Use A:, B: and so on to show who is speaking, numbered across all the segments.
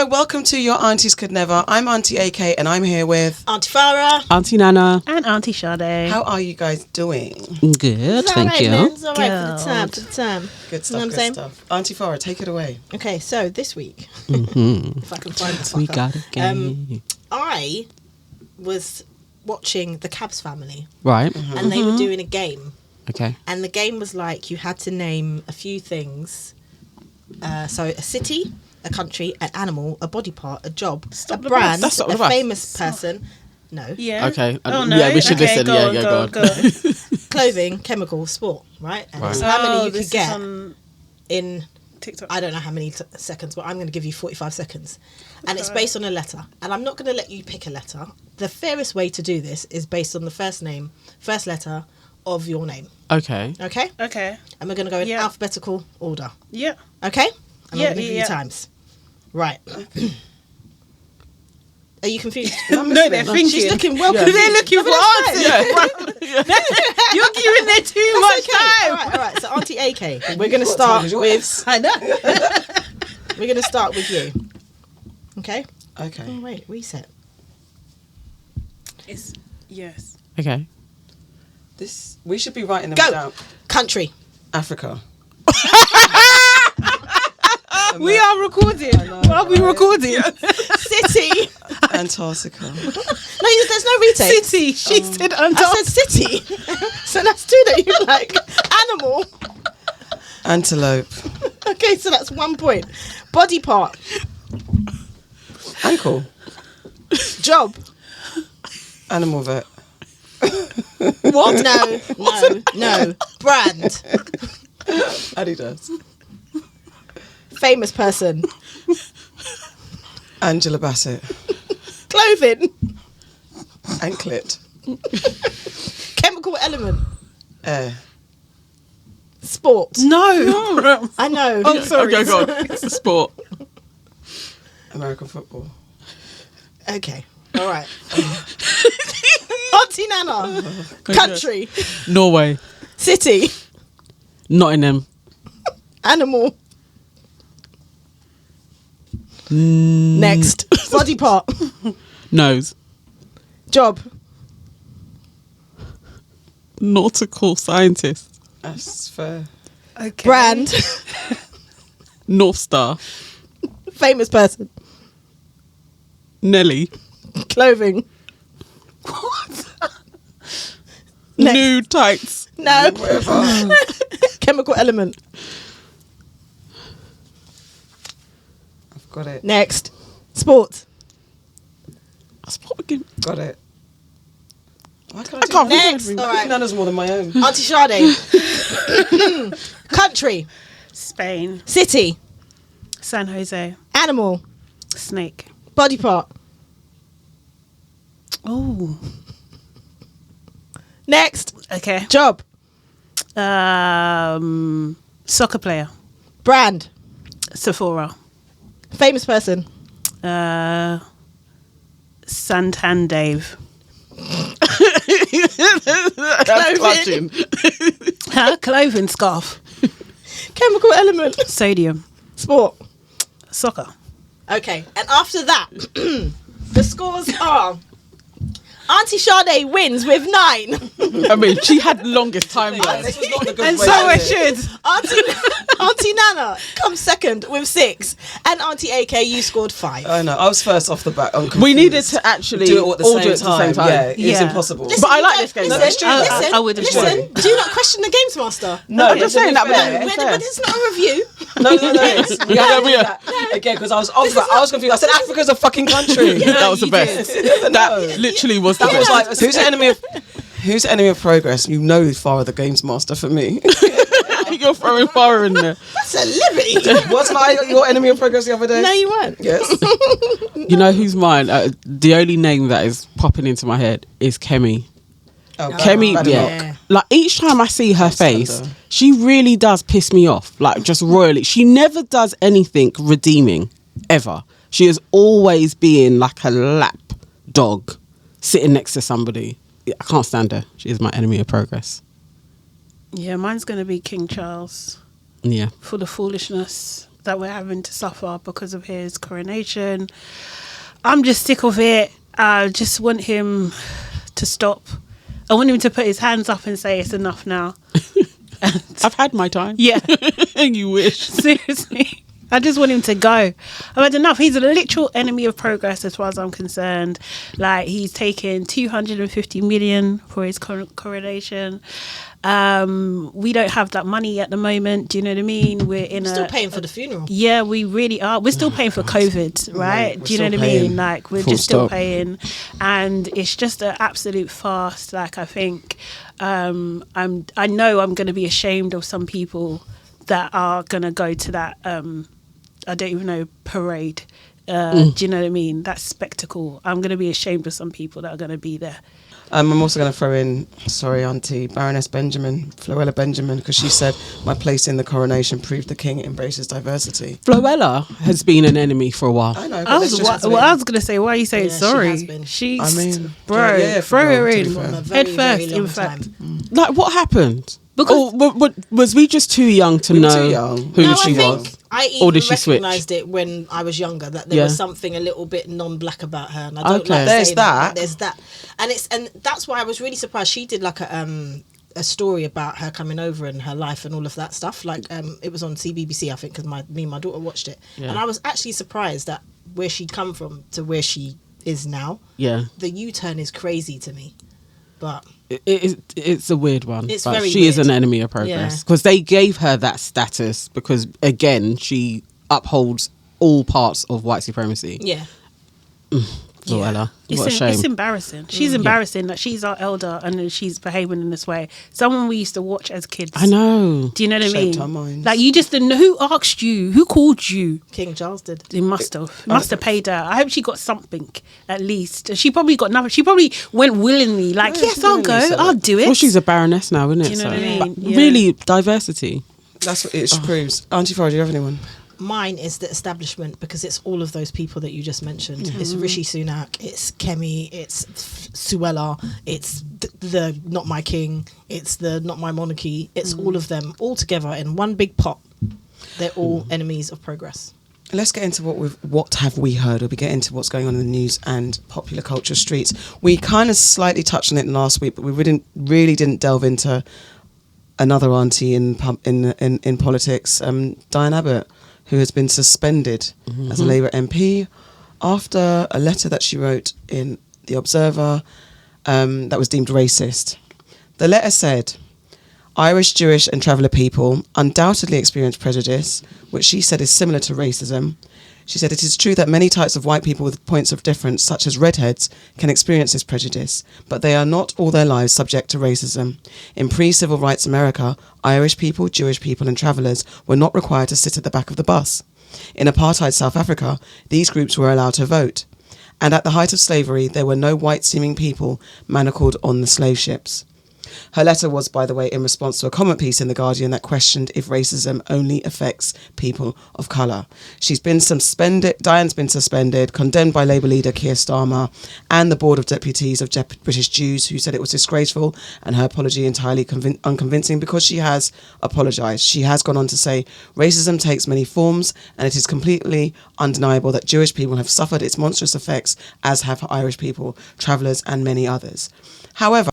A: Hello, welcome to Your Aunties Could Never. I'm Auntie AK and I'm here with
B: Auntie Farah,
C: Auntie Nana,
D: and Auntie Sade.
A: How are you guys doing?
C: Good, thank you.
B: It's all right for the time.
A: Good stuff,
B: You know what I'm
A: good
B: saying?
A: stuff. Auntie Farah, take it away.
B: Okay, so this week, if I can find the
C: We
B: fucker,
C: got a game.
B: I was watching the Cabs Family,
C: Right,
B: and they were doing a game,
C: okay.
B: and the game was like you had to name a few things. So a city, a country, an animal, a body part, a job, a brand,
C: That's not
B: a
C: the bus.
B: famous person. No.
D: Yeah.
C: Okay.
D: Oh, no.
C: Yeah, we should
D: Okay,
C: listen.
D: go
C: Yeah,
D: on,
C: yeah,
D: go
C: go
D: on.
C: on.
B: Clothing, chemical, sport, right? And
C: Right.
B: it's how many you
D: this
B: could get
D: is on
B: in,
D: TikTok.
B: I don't know how many seconds, but I'm going to give you 45 seconds. And it's based on a letter. And I'm not going to let you pick a letter. The fairest way to do this is based on the first letter of your name.
C: Okay.
B: Okay?
D: Okay.
B: And we're going to go in
D: Yeah.
B: alphabetical order.
D: Yeah.
B: Okay? And
D: Yeah,
B: I'm going to give
D: yeah.
B: you times. Right. Are you confused?
D: No, they're thinking.
B: She's looking well
D: They're
B: confused.
D: looking for answers. You're giving them too much time.
B: All right. So Auntie AK, we're going to start with...
D: I know.
B: We're going to start with you. Okay?
A: Okay.
B: Oh, wait. Reset.
D: Yes.
C: Okay.
A: We should be writing them
B: Go.
A: down.
B: Country.
A: Africa.
D: We are recording. Are we recording?
B: City.
A: Antarctica.
B: No, there's no retake.
D: City. She said
B: I
D: Antarctica.
B: said city. So that's two that you like. Animal.
A: Antelope.
B: Okay, so that's 1 point. Body part.
A: Ankle.
B: Job.
A: Animal vet.
B: What? No. Brand.
A: Adidas.
B: Famous person.
A: Angela Bassett.
B: Clothing.
A: Anklet.
B: Chemical element.
A: Air.
B: Sport.
D: No.
B: I know.
D: Oh, sorry.
C: Okay, go on. Sport.
A: American football.
B: Okay. All right. Auntie Nana. Country.
C: Norway.
B: City.
C: Nottingham.
B: Animal. Next. Body part.
C: Nose.
B: Job.
C: Nautical scientist.
A: That's fair.
D: Okay.
B: Brand.
C: North Star.
B: Famous person.
C: Nelly.
B: Clothing. Next.
C: New tights.
B: No. Chemical element.
A: I've got it.
B: Next. Sport.
C: Sport again.
A: Got it. Why can't
C: I can't
B: Next.
C: read
B: All
C: everything.
B: right.
A: Nana's more than my own.
B: Auntie Sade. Country.
D: Spain.
B: City.
D: San Jose.
B: Animal.
D: Snake.
B: Body part.
D: Oh.
B: Next.
D: Okay.
B: Job.
D: Soccer player.
B: Brand.
D: Sephora.
B: Famous person.
D: Santan Dave.
C: That's clutching.
D: Clothing scarf.
B: Chemical element.
D: Sodium.
B: Sport.
D: Soccer.
B: Okay. And after that, the scores are... Auntie Sade wins with 9.
C: I mean, she had the longest time there.
A: This was not a good
D: And
A: way
D: so
A: to
D: I
A: do it.
D: should.
B: Auntie Nana comes second with 6. And Auntie AK, you scored 5.
A: I know. I was first off the bat. I'm
C: We
A: confused.
C: needed to actually
A: do it all at the
C: all
A: same
C: do it at the same time.
A: Yeah, it's
D: Yeah.
A: impossible.
B: Listen,
C: But I
B: you
C: like
B: don't-
C: this game,
B: Listen,
C: though.
A: It's true.
B: listen,
D: I would have
B: listen.
D: won.
B: Do you not question the Games Master?
A: No,
C: I'm just saying that, but
A: fair.
B: But it's not a review.
A: No. We
C: Yeah,
A: have to
C: we
A: do
C: are.
A: that again because I was off that. I was confused. I said Africa's a fucking country.
C: That was the
B: you
C: best.
A: did.
C: That literally was the
A: That was
C: best.
A: like who's the enemy of progress? You know who's Farah the Games Master for me.
C: You're throwing fire in there.
B: That's a liberty.
A: Wasn't I your enemy of progress the other day?
B: No, you weren't.
A: Yes.
C: You know who's mine? The only name that is popping into my head is Kemi.
A: Oh,
C: Kemi,
A: Badendoch.
C: yeah. Like each time I see her face,
A: Alexander.
C: she really does piss me off. Like just royally. She never does anything redeeming, ever. She is always being like a lap dog sitting next to somebody. I can't stand her. She is my enemy of progress.
D: Yeah, mine's going to be King Charles
C: Yeah.
D: for the foolishness that we're having to suffer because of his coronation. I'm just sick of it. I just want him to stop. I want him to put his hands up and say it's enough now.
C: I've had my time.
D: Yeah.
C: You wish.
D: Seriously. I just want him to go. I've had enough. He's a literal enemy of progress as far as I'm concerned. Like, he's taken 250 million for his coronation. We don't have that money at the moment. Do you know what I mean? We're
B: still paying for the funeral.
D: Yeah, we really are. We're still paying for COVID, right? Do you know what I mean? Like, we're just still paying, and it's just an absolute farce. Like, I think I know I'm going to be ashamed of some people that are going to go to that I don't even know, parade. Do you know what I mean? That spectacle. I'm going to be ashamed of some people that are going to be there.
A: I'm also going to throw in, sorry, Auntie, Baroness Floella Benjamin, because she said, my place in the coronation proved the king embraces diversity.
C: Floella has been an enemy for a while.
A: I know.
D: I was going to say, why are you saying sorry? Bro, throw her in. Head first, in fact.
C: Like, what happened?
D: Because
C: was we just too young to know
A: too young.
C: who
B: No,
C: she
B: I
C: was?
B: think I
C: Or
B: even
C: did she switch?
B: recognised it when I was younger, that there was something a little bit non-black about her, and I don't
C: Okay.
B: like
A: There's
B: saying
A: that.
B: but there's that, and that's why I was really surprised. She did like a story about her coming over and her life and all of that stuff. Like it was on CBBC, I think, because me and my daughter watched it, and I was actually surprised that where she'd come from to where she is now.
C: Yeah,
B: The U-turn is crazy to me, but.
C: It's a weird one.
B: It's
C: but
B: very
C: she is
B: weird.
C: an enemy of progress because they gave her that status because, again, she upholds all parts of white supremacy.
B: Yeah.
C: Floella, what a shame.
D: It's embarrassing. She's embarrassing that she's our elder and then she's behaving in this way. Someone we used to watch as kids.
C: I know.
D: Do you know what I mean?
A: Shaped our minds.
D: Like, you just didn't know who asked you, who called you.
B: King Charles did.
D: He must have paid her. I hope she got something at least. She probably got nothing. She probably went willingly. Like,
A: Yeah,
D: yes,
A: she
D: I'll
A: willingly
D: go.
A: said
D: I'll
A: it.
D: do it.
C: Well, she's a baroness now, isn't it?
D: Do you know what I mean?
C: But
D: Yeah.
C: really, diversity.
A: That's what it proves. Auntie Farah, do you have anyone?
B: Mine is the establishment, because it's all of those people that you just mentioned. It's Rishi Sunak, it's Kemi, it's Suella, it's the Not My King, it's the Not My Monarchy. It's all of them all together in one big pot. They're all enemies of progress.
A: Let's get into what have we heard, or we get into what's going on in the news and popular culture streets. We kind of slightly touched on it last week, but we really didn't delve into another auntie in politics, Diane Abbott, who has been suspended as a Labour MP after a letter that she wrote in The Observer that was deemed racist. The letter said, Irish, Jewish and traveller people undoubtedly experience prejudice, which she said is similar to racism. She said it is true that many types of white people with points of difference, such as redheads, can experience this prejudice, but they are not all their lives subject to racism. In pre-civil rights America, Irish people, Jewish people and travellers were not required to sit at the back of the bus. In apartheid South Africa, these groups were allowed to vote. And at the height of slavery, there were no white-seeming people manacled on the slave ships. Her letter was, by the way, in response to a comment piece in The Guardian that questioned if racism only affects people of colour. Diane's been suspended, condemned by Labour leader Keir Starmer and the Board of Deputies of British Jews, who said it was disgraceful and her apology entirely unconvincing because she has apologised. She has gone on to say, racism takes many forms and it is completely undeniable that Jewish people have suffered its monstrous effects, as have Irish people, travellers and many others. However,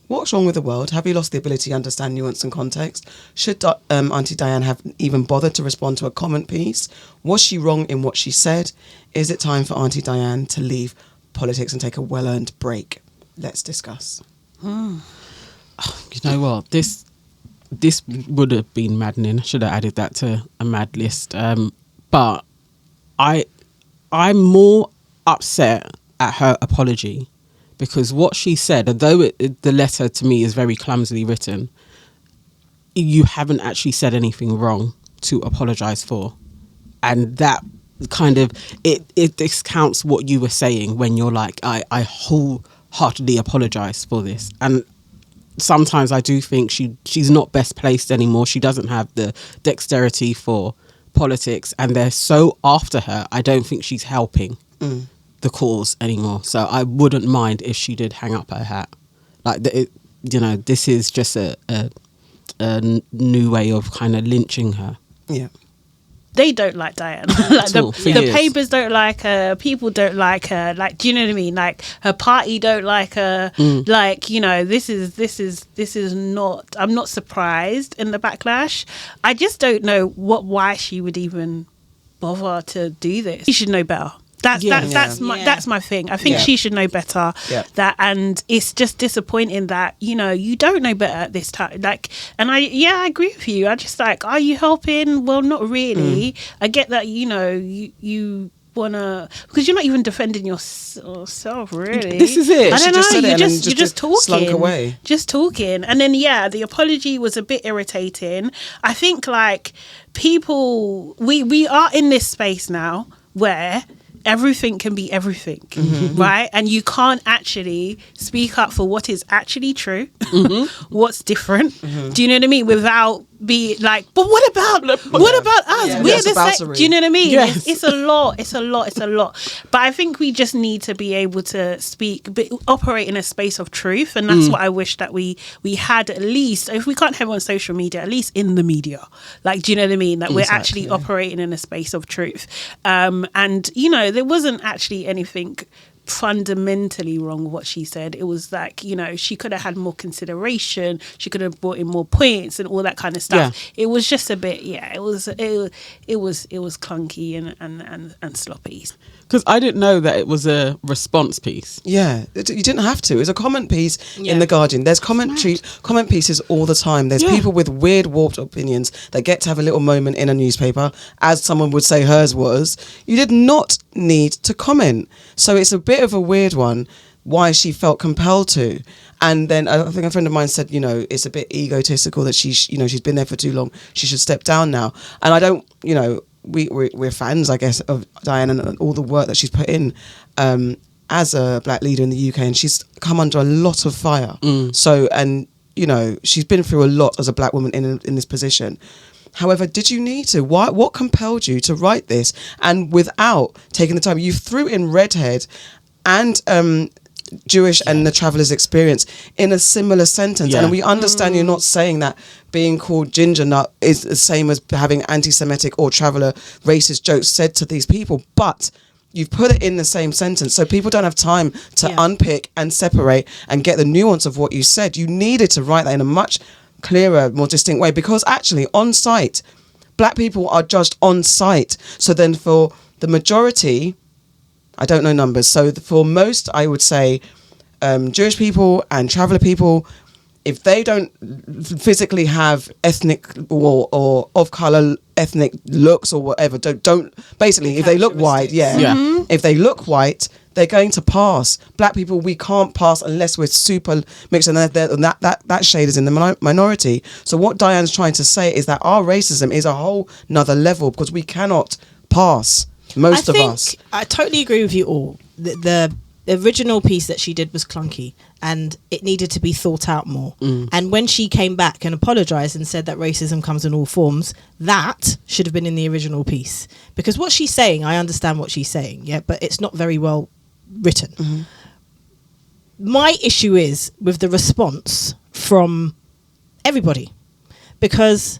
A: what's wrong with the world? Have you lost the ability to understand nuance and context? Should Auntie Diane have even bothered to respond to a comment piece? Was she wrong in what she said? Is it time for Auntie Diane to leave politics and take a well-earned break? Let's discuss.
C: You know what? This would have been maddening. I should have added that to a mad list. But I'm more upset at her apology. Because what she said, although the letter to me is very clumsily written, you haven't actually said anything wrong to apologise for. And that kind of, it discounts what you were saying when you're like, I wholeheartedly apologise for this. And sometimes I do think she's not best placed anymore. She doesn't have the dexterity for politics and they're so after her, I don't think she's helping. The cause anymore, so I wouldn't mind if she did hang up her hat. Like, this is just a new way of kind of lynching her.
A: Yeah.
D: they don't like Diane. Like the
C: years.
D: papers don't like her, people don't like her, like, do you know what I mean? Like her party don't like her. Like, you know, this is not, I'm not surprised in the backlash. I just don't know why she would even bother to do this. She should know better. That's my thing. I think she should know better. That, and it's just disappointing that, you know, you don't know better at this time. Like, and I agree with you. I just like, are you helping? Well, not really. I get that, you know, you wanna, because you're not even defending yourself, really.
C: This is it.
D: I don't know. You're just talking.
A: Slunk away.
D: Just talking, and then the apology was a bit irritating. I think like people, we are in this space now where everything can be everything, right? And you can't actually speak up for what is actually true, what's different. Do you know what I mean? Without be like, but what about us?
A: Yeah,
D: We're the same. Do you know what I mean?
C: Yes.
D: It's a lot. But I think we just need to be able to speak, but operate in a space of truth, and that's what I wish that we had, at least, if we can't have it on social media, at least in the media. Like, do you know what I mean? That we're actually operating in a space of truth. And you know, there wasn't actually anything fundamentally wrong with what she said. It was like, you know, she could have had more consideration, she could have brought in more points and all that kind of stuff. It was just a bit, it was clunky and sloppy.
C: Because I didn't know that it was a response piece.
A: Yeah, you didn't have to. It's a comment piece in The Guardian. There's comment pieces all the time. There's people with weird, warped opinions that get to have a little moment in a newspaper, as someone would say hers was. You did not need to comment. So it's a bit of a weird one why she felt compelled to. And then I think a friend of mine said, you know, it's a bit egotistical that she's been there for too long. She should step down now. And I don't, you know, we're fans, I guess, of Diane and all the work that she's put in as a black leader in the UK, and she's come under a lot of fire. So, and you know, she's been through a lot as a black woman in this position. However, did you need to? What compelled you to write this? And without taking the time, you threw in redhead and Jewish and the traveller's experience in a similar sentence. And we understand you're not saying that being called ginger nut is the same as having anti-Semitic or traveller racist jokes said to these people, but you've put it in the same sentence, so people don't have time to unpick and separate and get the nuance of what you said. You needed to write that in a much clearer, more distinct way, because actually on site, black people are judged on site. So then for the majority, I don't know numbers, so for most, I would say Jewish people and traveller people, if they don't physically have ethnic or of colour ethnic looks or whatever, don't basically, if they look white, if they look white, they're going to pass. Black people, we can't pass unless we're super mixed, and that shade is in the minority. So what Diane's trying to say is that our racism is a whole nother level, because we cannot pass, most of us.
B: I totally agree with you all. The original piece that she did was clunky, and it needed to be thought out more. And when she came back and apologised and said that racism comes in all forms, that should have been in the original piece. Because what she's saying, I understand what she's saying, but it's not very well written. My issue is with the response from everybody, because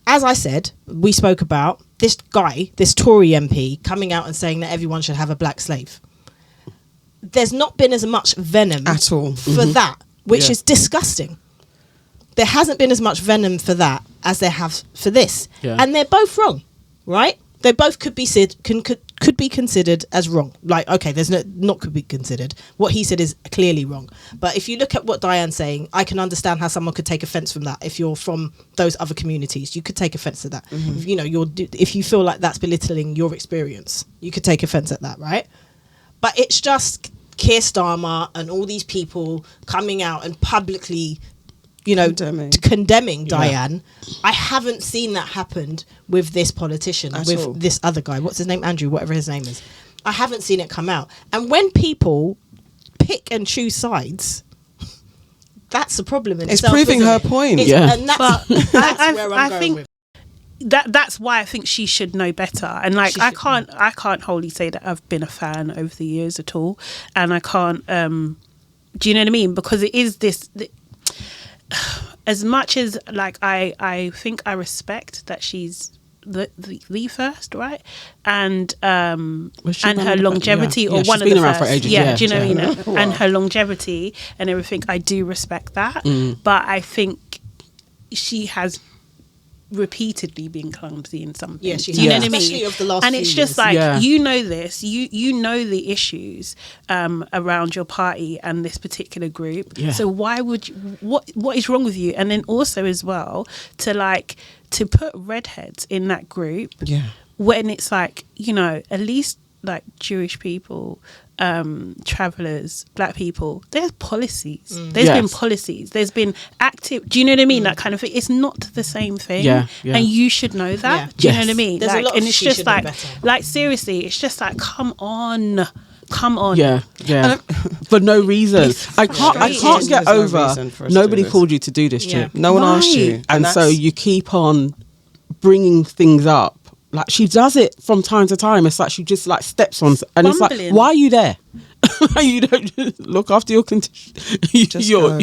B: as I said, we spoke about this guy, this Tory MP, coming out and saying that everyone should have a black slave. There's not been as much venom
A: at all
B: for that, which is disgusting. There hasn't been as much venom for that as there have for this, and they're both wrong, right? They both could be could be considered as wrong. Like, okay, there's not could be considered. What he said is clearly wrong. But if you look at what Diane's saying, I can understand how someone could take offence from that. If you're from those other communities, you could take offence to that. If, you know, if you feel like that's belittling your experience, you could take offence at that, right? But it's just Keir Starmer and all these people coming out and publicly, you know, condemning Diane. I haven't seen that happen with this politician, this other guy. What's his name? Andrew, whatever his name is. I haven't seen it come out. And when people pick and choose sides, that's the problem in itself.
A: It's proving her point.
B: And that's where I'm going with.
D: That's why I think she should know better. And like, I can't wholly say that I've been a fan over the years at all. And I can't, do you know what I mean? Because it is this, as much as like, I think I respect that she's the first, right? And
C: Was she
D: and
C: one
D: her
C: of the
D: longevity,
C: yeah.
D: or
C: Yeah,
D: one
C: she's
D: of
C: been
D: the
C: around
D: first.
C: for ages,
D: Yeah,
C: yeah.
D: do you know what I
C: Yeah.
D: mean? And her longevity and everything, I do respect that. But I think she has repeatedly been clumsy in something.
B: Yeah, she
D: do you know
B: has.
D: what I mean?
B: Especially of the last
D: and
B: few
D: it's just
B: years.
D: like,
C: Yeah.
D: you know this, you know the issues around your party and this particular group.
C: Yeah.
D: So why would you, what is wrong with you? And then also as well to put redheads in that group
A: Yeah.
D: when it's like, you know, at least like Jewish people, travelers, black people, there's policies. There's
C: Yes.
D: been policies. There's been active. Do you know what I mean? That kind of thing. It's not the same thing.
C: Yeah, yeah.
D: And you should know that.
B: Yeah.
D: Do you know
C: Yes.
D: what I mean?
B: There's a
D: like,
B: lot
D: and
B: of
D: it's
B: she
D: just
B: should know
D: like,
B: better.
D: like seriously, it's just like, come on.
C: Yeah, yeah. For no reason. I can't
D: frustrating.
C: get
A: There's no
C: over.
A: reason for us to
C: Nobody
A: do this.
C: called you to do this,
B: Yeah.
C: Chip.
A: No one asked you.
C: And so
A: that's-
C: you keep on bringing things up. Like, she does it from time to time. It's like she just like steps on, and it's like,
D: Bumbling.
C: why are you there? You don't just look after your condition,
A: Just go.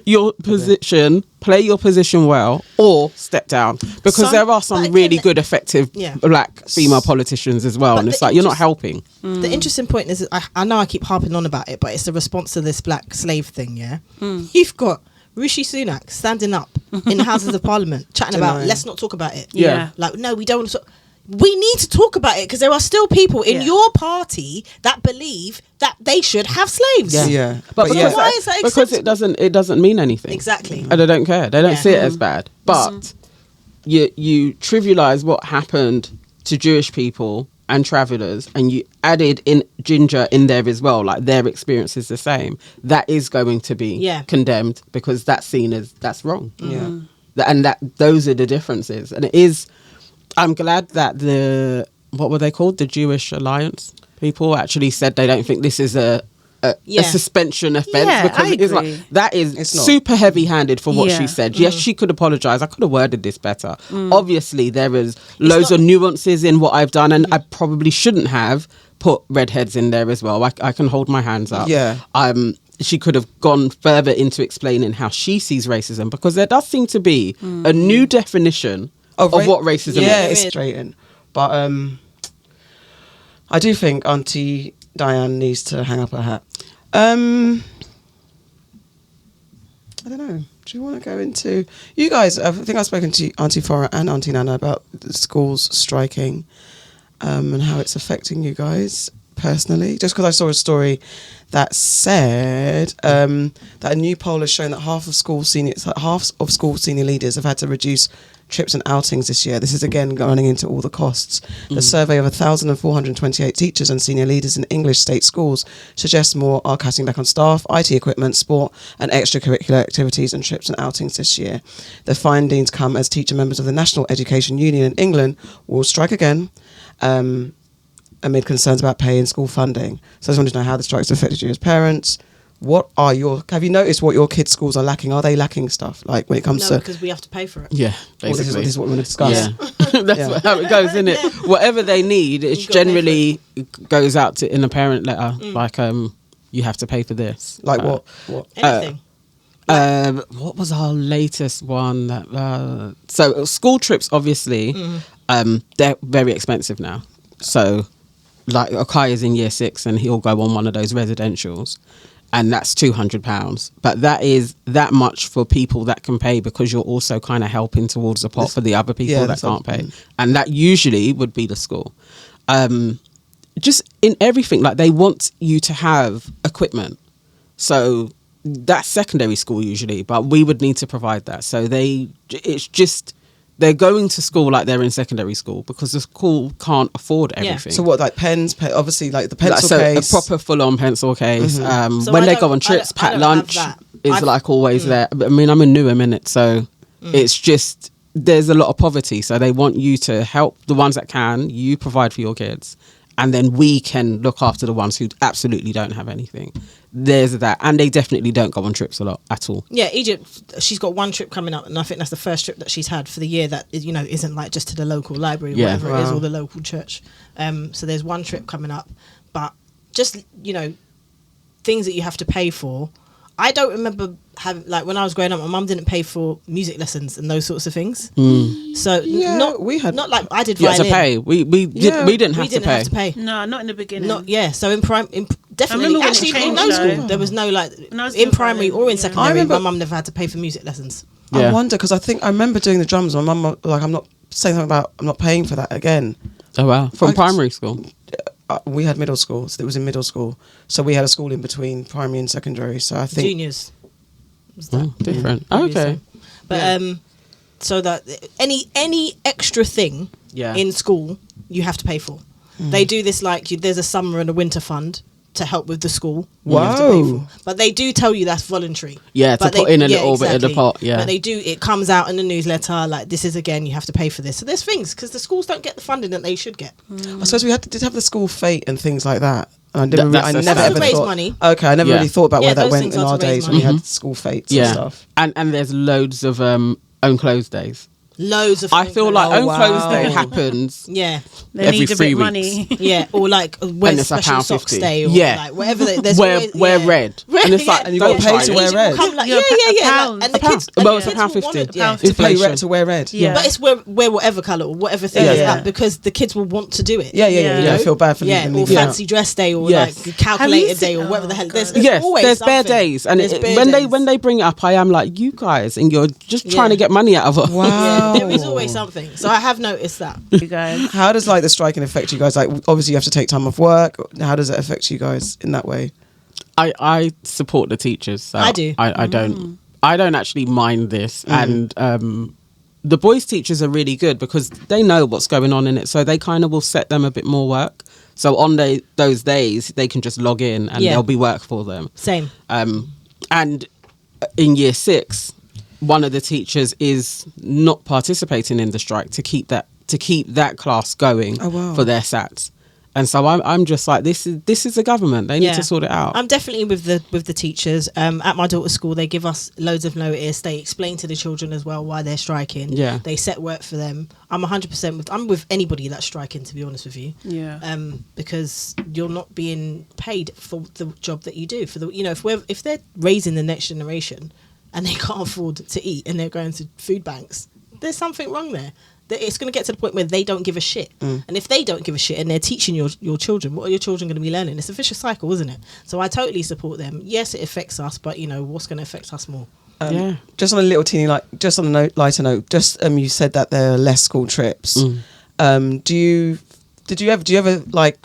C: your position, play your position well, or step down, because there are some
B: but again,
C: really good, effective
B: Yeah.
C: black female politicians as well,
B: But
C: and it's
B: the
C: like, you're not helping.
B: The interesting point is, I know I keep harping on about it, but it's the response to this black slave thing, yeah? You've got Rishi Sunak standing up in the Houses of Parliament, chatting about,
A: Denying.
B: let's not talk about it.
C: Yeah.
B: Like, no, we don't want to. We need to talk about it because there are still people in
D: Yeah.
B: your party that believe that they should have slaves.
A: Yeah. Yeah.
C: But
A: But
C: because,
B: why is that
C: because
B: acceptable?
C: it doesn't mean anything.
B: Exactly.
C: And they don't care. They don't
B: Yeah.
C: see it as bad. But you trivialize what happened to Jewish people and travelers, and you added in ginger in there as well, like their experience is the same. That is going to be
B: Yeah.
C: condemned, because that's seen as that's wrong.
A: Yeah.
C: And that those are the differences. And it is, I'm glad that what were they called? The Jewish Alliance people actually said they don't think this is a suspension offence,
D: Yeah,
C: because
D: I
C: it is
D: agree.
C: like, that is
A: It's not.
C: super heavy-handed for what
D: Yeah.
C: she said. Yes, she could apologise. I could have worded this better.
D: Mm.
C: Obviously, there is loads
B: not-
C: of nuances in what I've done, and I probably shouldn't have put redheads in there as well. I can hold my hands up.
A: Yeah.
C: She could have gone further into explaining how she sees racism, because there does seem to be a new definition of what racism
A: yeah,
C: is.
A: it's straight in. But I do think Auntie Diane needs to hang up her hat. I don't know. Do you want to go into... You guys, I think I've spoken to Auntie Farah and Auntie Nana about the schools striking and how it's affecting you guys personally. Just because I saw a story that said that a new poll has shown that half of school senior leaders have had to reduce trips and outings this year. This is again running into all the costs. The survey of 1,428 teachers and senior leaders in English state schools suggests more are cutting back on staff, IT equipment, sport and extracurricular activities and trips and outings this year. The findings come as teacher members of the National Education Union in England will strike again amid concerns about pay and school funding. So I just wanted to know how the strikes affected you as parents. Have you noticed what your kids' schools are lacking? Are they lacking stuff? Like when it comes
B: No,
A: to...
B: because we have to pay for it.
C: Yeah,
A: Well,
C: basically.
A: this is what we want to discuss.
C: Yeah. That's how it goes, isn't it? Whatever they need, it
B: You gotta pay
C: generally goes out to in a parent letter, like you have to pay for this.
A: Like what?
B: Anything.
C: What was our latest one? So school trips, obviously, they're very expensive now. So, like Akai is in year 6, and he'll go on one of those residentials, and that's £200. But that is that much for people that can pay, because you're also kind of helping towards the pot for the other people that can't pay, and that usually would be the school. Just in everything, like they want you to have equipment, so that's secondary school usually, but we would need to provide that. So they're going to school like they're in secondary school, because the school can't afford everything.
A: So what, like pens, obviously like the pencil
C: so
A: case.
C: a proper full-on pencil case.
B: So
C: When
B: I
C: they
B: don't-
C: go on
B: I
C: trips,
B: don't
C: packed
B: have
C: lunch
B: that.
C: is like always there. But I mean, I'm in Newham, innit? So it's just, there's a lot of poverty. So they want you to help the ones that can, you provide for your kids. And then we can look after the ones who absolutely don't have anything. There's that. And they definitely don't go on trips a lot at all.
B: Yeah, Egypt, she's got one trip coming up, and I think that's the first trip that she's had for the year that, you know, isn't like just to the local library or
C: Yeah.
B: whatever it is, or the local church. So there's one trip coming up, but just, you know, things that you have to pay for. I don't remember having, like, when I was growing up, my mum didn't pay for music lessons and those sorts of things. So
A: we had
B: not like I did
C: You had
B: violin.
C: to pay. We didn't have to pay.
D: No, not in the beginning.
B: So in definitely
D: remember when it
B: actually in
D: changed,
B: no school
D: though.
B: there was no, like,
D: When I was
B: in
D: doing
B: primary
D: violin,
B: or in
D: yeah.
B: secondary.
A: I remember-
B: my mum never had to pay for music lessons.
C: Yeah.
A: I wonder, because I remember doing the drums. My mum, like, I'm not saying something about I'm not paying for that again.
C: Oh wow! From
A: I-
C: primary school.
A: We had middle school, so it was in middle school. So we had a school in between primary and secondary. So I think
B: Juniors was that.
C: Oh, different.
B: Yeah,
C: Okay.
B: but so that any extra thing
C: Yeah.
B: in school you have to pay for. They do this, like, there's a summer and a winter fund to help with the school. You have to pay
A: Whoa.
B: for. But they do tell you that's voluntary.
C: Yeah, to
B: But
C: put in a little bit of the pot. Yeah.
B: But it comes out in the newsletter, like, this is, again, you have to pay for this. So there's things, because the schools don't get the funding that they should get.
A: I suppose we did have the school fate and things like that. I never,
C: That's
A: I
C: the
A: never
C: standard.
A: ever
B: To raise
A: thought.
B: money.
A: Okay, I never
C: Yeah.
A: really thought about
B: Yeah,
A: where that
B: those
A: went
B: things
A: in
B: are
A: our
B: to raise
A: days when we
B: money.
A: had school fates and
C: Yeah.
A: stuff.
C: And there's loads of own clothes days.
B: Loads of
C: I feel like
A: Oh,
C: own clothes day
A: wow.
C: happens.
B: Yeah.
D: They
C: every
D: need a
C: 3
D: bit
C: weeks.
D: money.
B: Yeah, or like wear
C: it's a
B: special socks
C: £1.50.
B: day, or
C: Yeah.
B: like whatever. There's
C: Wear
B: always,
C: red. And it's like,
A: And you got
C: don't
A: paid
C: try
A: to
C: it.
A: wear
B: Asian
A: red.
B: will come like,
D: Yeah,
B: yeah.
D: a
B: Like,
D: pound.
B: and the
C: A pound.
B: kids, and
C: Well,
B: the
C: it's a
B: kids
C: pound
B: will
C: 50.
B: wanna-
D: Yeah.
A: To pay
C: Inflation.
A: red to wear red.
D: Yeah.
B: But it's wear whatever colour or whatever thing
A: Yeah,
B: is
A: yeah.
B: that, because the kids will want to do it.
A: Yeah.
D: You
A: I
D: know?
A: feel bad for
B: Yeah,
A: leaving
B: or
A: leaving out.
B: fancy dress day, or
C: Yes.
B: like calculator
D: Have you
B: day,
D: seen-
B: or whatever the hell. There's
C: Yes,
B: always
C: there's bare
B: something.
C: days, and
B: There's bare
C: when
B: days.
C: they bring it up, I am like, you guys, and you're just trying to
B: Yeah.
C: get money out of us.
A: Wow.
B: Yeah, there is always something. So I have noticed that.
D: You guys.
A: How does, like, the striking affect you guys? Like, obviously you have to take time off work. How does it affect you guys in that way?
C: I support the teachers. So
B: I do.
C: I don't actually mind this, and the boys' teachers are really good because they know what's going on in it, so they kind of will set them a bit more work. So on those days, they can just log in and
B: Yeah.
C: there'll be work for them.
B: Same.
C: And in year 6, one of the teachers is not participating in the strike to keep that class going
A: Oh, wow.
C: for their SATs. And so I'm just like, this is the government. They need to sort it out.
B: I'm definitely with the teachers. At my daughter's school, they give us loads of notice. They explain to the children as well why they're striking.
C: Yeah.
B: They set work for them. I'm 100% I'm with anybody that's striking, to be honest with you.
D: Yeah.
B: Because you're not being paid for the job that you do. For the, you know, if they're raising the next generation and they can't afford to eat and they're going to food banks, there's something wrong there. It's going to get to the point where they don't give a shit. And if they don't give a shit and they're teaching your children, what are your children going to be learning? It's a vicious cycle, isn't it? So I totally support them. Yes, it affects us, but, you know, what's going to affect us more?
C: Yeah.
A: Just on a little teeny, like, just on a lighter note, just you said that there are less school trips. Do you ever like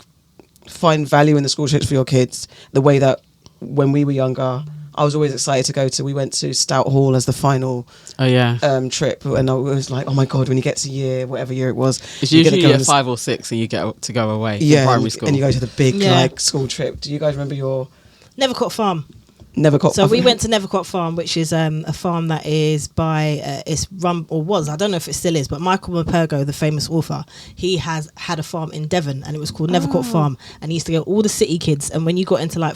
A: find value in the school trips for your kids the way that when we were younger? I was always excited to go to. We went to Stout Hall as the final
C: Oh yeah.
A: trip, and I was like, oh my god, when you get to whatever year it was,
C: It's
A: you get to
C: usually
A: go
C: year
A: on this-
C: 5 or 6 and you get to go away
A: yeah,
C: in primary
A: and,
C: school.
A: and you go to the big
B: Yeah.
A: like school trip. Do you guys remember your
B: Nevercott Farm.
A: never got?
B: So we went to Nevercott Farm, which is a farm that is by it's run, or was, I don't know if it still is, but Michael Mapergo, the famous author, he has had a farm in Devon, and it was called Nevercott Farm, and he used to get all the city kids, and when you got into like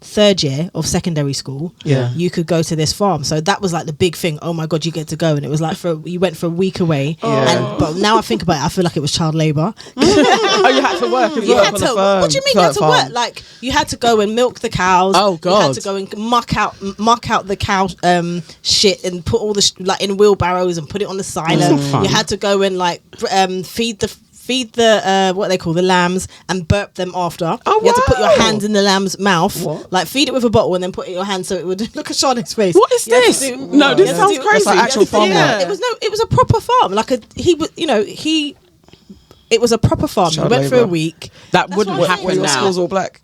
B: third year of secondary school,
A: Yeah.
B: you could go to this farm. So that was like the big thing. Oh my god, you get to go, and it was like you went for a week away.
A: Yeah.
B: But now I think about it, I feel like it was child labour.
C: Oh, you had to work as
B: You
C: well.
B: had
A: on
B: to.
A: the farm,
B: What do you mean you had to
A: farm.
B: work? Like you had to go and milk the cows.
C: Oh,
B: You
C: God.
B: had to go and muck out the cow shit and put all the like in wheelbarrows and put it on the silo.
C: fun.
B: You had to go and like feed the what they call the lambs and burp them after.
A: Oh,
B: You had to put your
A: wow.
B: hand in the lamb's mouth,
A: What?
B: like feed it with a bottle and then put it in your hand so it would look at Charlotte's face.
C: What is
B: You had to
C: this?
B: do-
C: No, this
B: you had to
C: sounds
B: do-
C: crazy.
A: That's like actual
B: you had to do-
A: farm
B: yeah.
A: work.
B: It was a proper farm. Like it was a proper farm.
A: Child
B: We went for a
A: labour.
B: week.
C: That
B: That's
C: wouldn't
B: what I'm
C: happen
A: When your
C: now.
A: school's all black.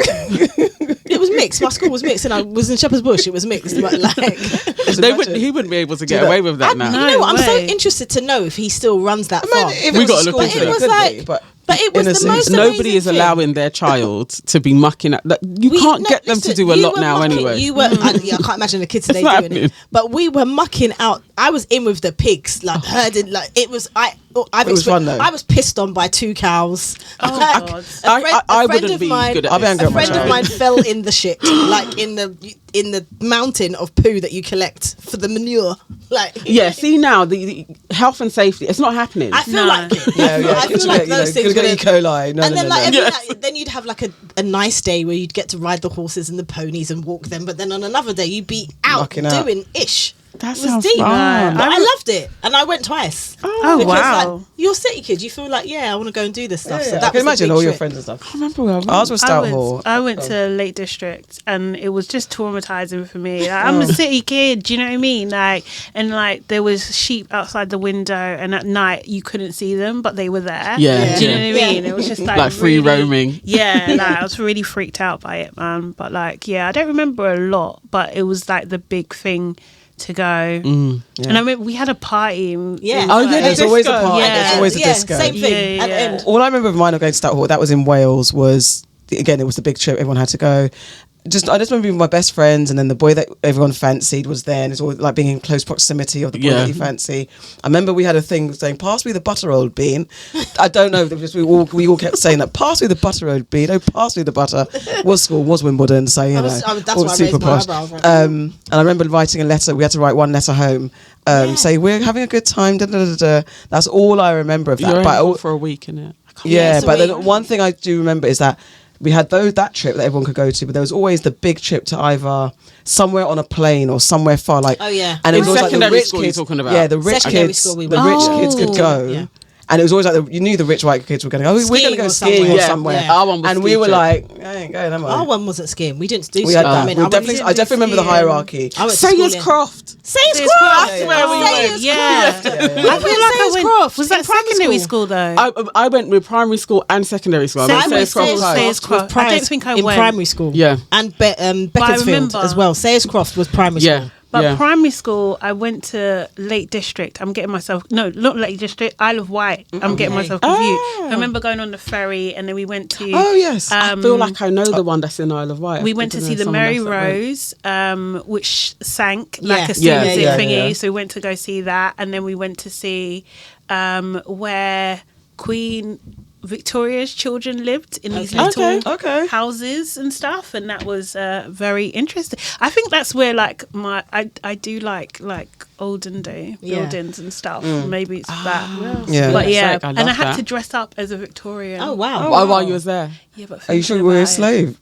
B: It was mixed. My school was mixed, and I was in Shepherd's Bush. It was mixed, but like,
C: He wouldn't be able to get
A: that.
C: away with that now.
B: you know, what? I'm so
D: way.
B: interested to know if he still runs that
A: Man,
B: farm.
A: if
C: We
A: it was
C: gotta
A: a
C: look
A: school
C: into
A: trip,
C: it.
A: it
B: was
A: could
B: like-
A: be,
B: but it was the
A: innocent.
B: most
C: Nobody
B: amazing
C: is
B: thing.
C: allowing their child to be mucking at that. You can't get them to do a
B: you
C: lot
B: were
C: now
B: mucking-
C: anyway.
B: You were, I can't imagine the kids today
C: It's not
B: doing it.
C: happening.
B: But we were mucking out. I was in with the pigs, like herding. Like it was. I've
A: It was fun, though.
B: I was pissed on by 2 cows.
D: Oh, God.
C: I wouldn't be good at
A: I'll be
C: this.
A: angry
B: A
A: at my
B: friend of
A: child.
B: mine fell in the shit, like in the mountain of poo that you collect for the manure. Like,
C: Yeah, see now the health and safety, it's not happening.
B: I feel like it.
A: Yeah.
B: I feel like those things.
A: Could get E. coli. No,
B: and then, like,
A: no.
B: every night, then you'd have like a nice day where you'd get to ride the horses and the ponies and walk them. But then on another day, you'd be out
A: Knocking out.
B: doing ish.
C: That
B: It was
C: sounds
B: deep.
C: fun.
B: But I loved it, and I went twice.
D: Oh,
B: Because,
D: wow.
B: like, you're city kid. You feel like, I want to go and do this stuff.
A: Yeah,
B: So
A: I
B: that
A: can
B: was a
A: imagine
B: big
A: all your
B: trip.
A: friends and stuff.
C: I remember where I went.
A: Ours was Stout Hall.
D: I went to Lake District, and it was just traumatizing for me. Like, I'm a city kid, do you know what I mean? Like, and like there was sheep outside the window, and at night you couldn't see them, but they were there.
C: Yeah.
D: Do you know what I
B: Yeah.
D: mean? It was just like
C: free
D: really-
C: roaming.
D: Yeah, like, I was really freaked out by it, man. But like, I don't remember a lot, but it was like the big thing to go. And I remember we had a party.
B: Yeah.
C: Oh, yeah,
A: There's always a
C: disco.
A: party.
D: Yeah.
A: There's always a disco.
B: Same thing.
D: Yeah,
B: At the
D: yeah.
B: end.
A: All I remember of mine of going to Stout Hall, that was in Wales, was, again, it was the big trip. Everyone had to go. I just remember being with my best friends, and then the boy that everyone fancied was there, and it's always like being in close proximity of the boy
C: Yeah.
A: that you fancy. I remember we had a thing saying, "Pass me the butter, old bean." I don't know, just we all kept saying that. Pass me the butter, old bean. Oh, pass me the butter. Was school, was Wimbledon, so you know,
B: that's
A: all
B: why I
A: super
B: raised my
A: posh.
B: eyebrows right
A: And I remember writing a letter. We had to write one letter home, say we're having a good time. Da, da, da, da. That's all I remember of that.
C: You're
A: But
C: only for a week, innit?
A: yeah,
B: it's a
A: but then
B: week.
A: one thing I do remember is that we had that trip that everyone could go to, but there was always the big trip to either somewhere on a plane or somewhere far, like.
B: Oh, yeah.
A: And it
C: In
A: was always like the
C: secondary
A: rich
C: school you're
A: kids.
C: talking about?
A: Yeah, the rich
B: Secondary
A: kids.
B: school we
A: The
B: went.
A: rich kids could go.
B: Yeah.
A: And it was always like you knew the rich white kids were going to go. Oh, we're going to go skiing or
B: somewhere.
A: somewhere.
B: Yeah.
C: Our one was
A: And
C: ski
A: we were
C: trip.
A: like, I ain't going. Am I?
B: Our one wasn't skiing. We didn't do
A: We had that.
B: skiing.
A: We I definitely remember the hierarchy.
B: I went to
C: Sayers
B: school
C: Croft.
B: Sayers
D: Sayers
B: Croft.
D: Croft.
B: That's
A: where
B: we went.
D: Yeah. I feel like I went.
B: Croft.
D: Was that
B: in primary
D: secondary school though?
C: I went with primary school and secondary school.
D: Sayers-
C: I went Sayers Croft
B: Sayers
C: High.
D: Sayers Croft.
B: was primary-
D: I don't think I
B: in
D: went.
B: primary school.
C: Yeah.
B: And Beaconsfield
D: remember-
B: as well. Sayers Croft was primary
C: Yeah.
B: school.
D: But
C: yeah.
D: primary school, I went to Lake District. I'm getting myself not Lake District, Isle of Wight. I'm getting myself confused. I remember going on the ferry, and then we went to.
A: Oh, yes.
C: I feel like I know the one that's in Isle of Wight.
D: We went to see the Mary Rose, which sank like a
C: Yeah.
D: music
A: Yeah,
D: thingy.
A: yeah.
D: So we went to go see that, and then we went to see where Queen Victoria's children lived in these little
A: Okay.
D: houses and stuff, and that was very interesting. I think that's where like I do like olden day buildings and stuff. Maybe it's that.
A: Yeah.
D: But yeah,
C: I
D: and
C: love
D: I had
C: that.
D: to dress up as a Victorian.
B: Oh wow.
C: Oh, while you was there.
D: Yeah, but
A: Are you sure you
D: thinking
A: were a
D: about it-
A: slave?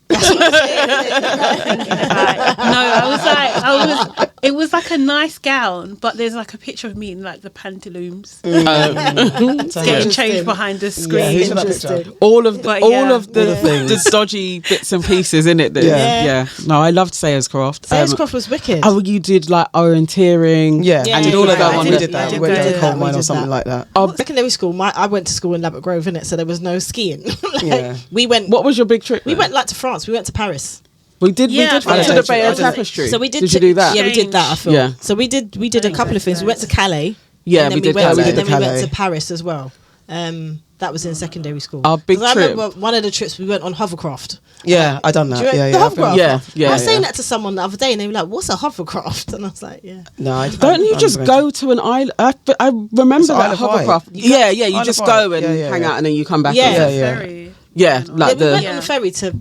D: It was like a nice gown, but there's like a picture of me in like the pantaloons getting changed behind the screen.
A: Yeah, who's in that picture?
C: All of the,
D: But
C: all
D: yeah.
C: of the, the dodgy bits and pieces in it.
A: Yeah.
C: No, I loved Sayers Croft.
B: Sayers Croft was wicked.
C: Oh, you did like orienteering.
A: Yeah,
B: Yeah,
A: I did all of that.
B: I
A: We
B: did
A: did that.
B: that.
A: We went
B: We
A: to
B: did
A: a coal
B: that.
A: mine
B: We
A: or
B: did
A: something
B: that.
A: like that.
B: Secondary school, I went to school in Labatt Grove, innit? So there was no skiing.
A: Yeah.
B: We went.
C: What was your big trip?
B: We
C: then?
B: went like to France. We went to Paris.
C: We did.
D: Yeah,
C: we did went
A: I
C: to the
A: did.
C: Bay
A: I
C: of
A: did.
C: Tapestry.
B: So we did.
C: Did you do that?
B: Yeah, we did that. I feel.
C: Yeah.
B: So we did a couple of things. We went to Calais.
C: Yeah,
B: and then
C: we did
B: went,
C: Calais.
B: And then we
A: Calais.
B: went to Paris as well. That was in secondary school.
C: Our big
B: 'Cause I
C: trip.
B: remember one of the trips we went on hovercraft.
A: Yeah, I done
B: Do
A: that.
B: you
A: Yeah,
B: remember
A: yeah.
B: the
A: I think-
B: hovercraft?
C: Yeah,
B: I was saying
C: yeah.
B: that to someone the other day, and they were like, "What's a hovercraft?" And I was like, "Yeah."
A: No, I
C: Don't you just go to an island? I remember
A: It's Isle
C: that
A: of Wight.
C: hovercraft. Yeah, yeah. You
A: Isle
C: just
A: of
C: go
A: Wight.
C: and
A: Yeah,
C: hang
A: yeah.
C: out, and then you come back.
B: Yeah.
C: again.
A: Yeah.
D: Ferry.
C: Yeah,
B: Yeah,
C: like
B: we went
C: the
B: on the ferry to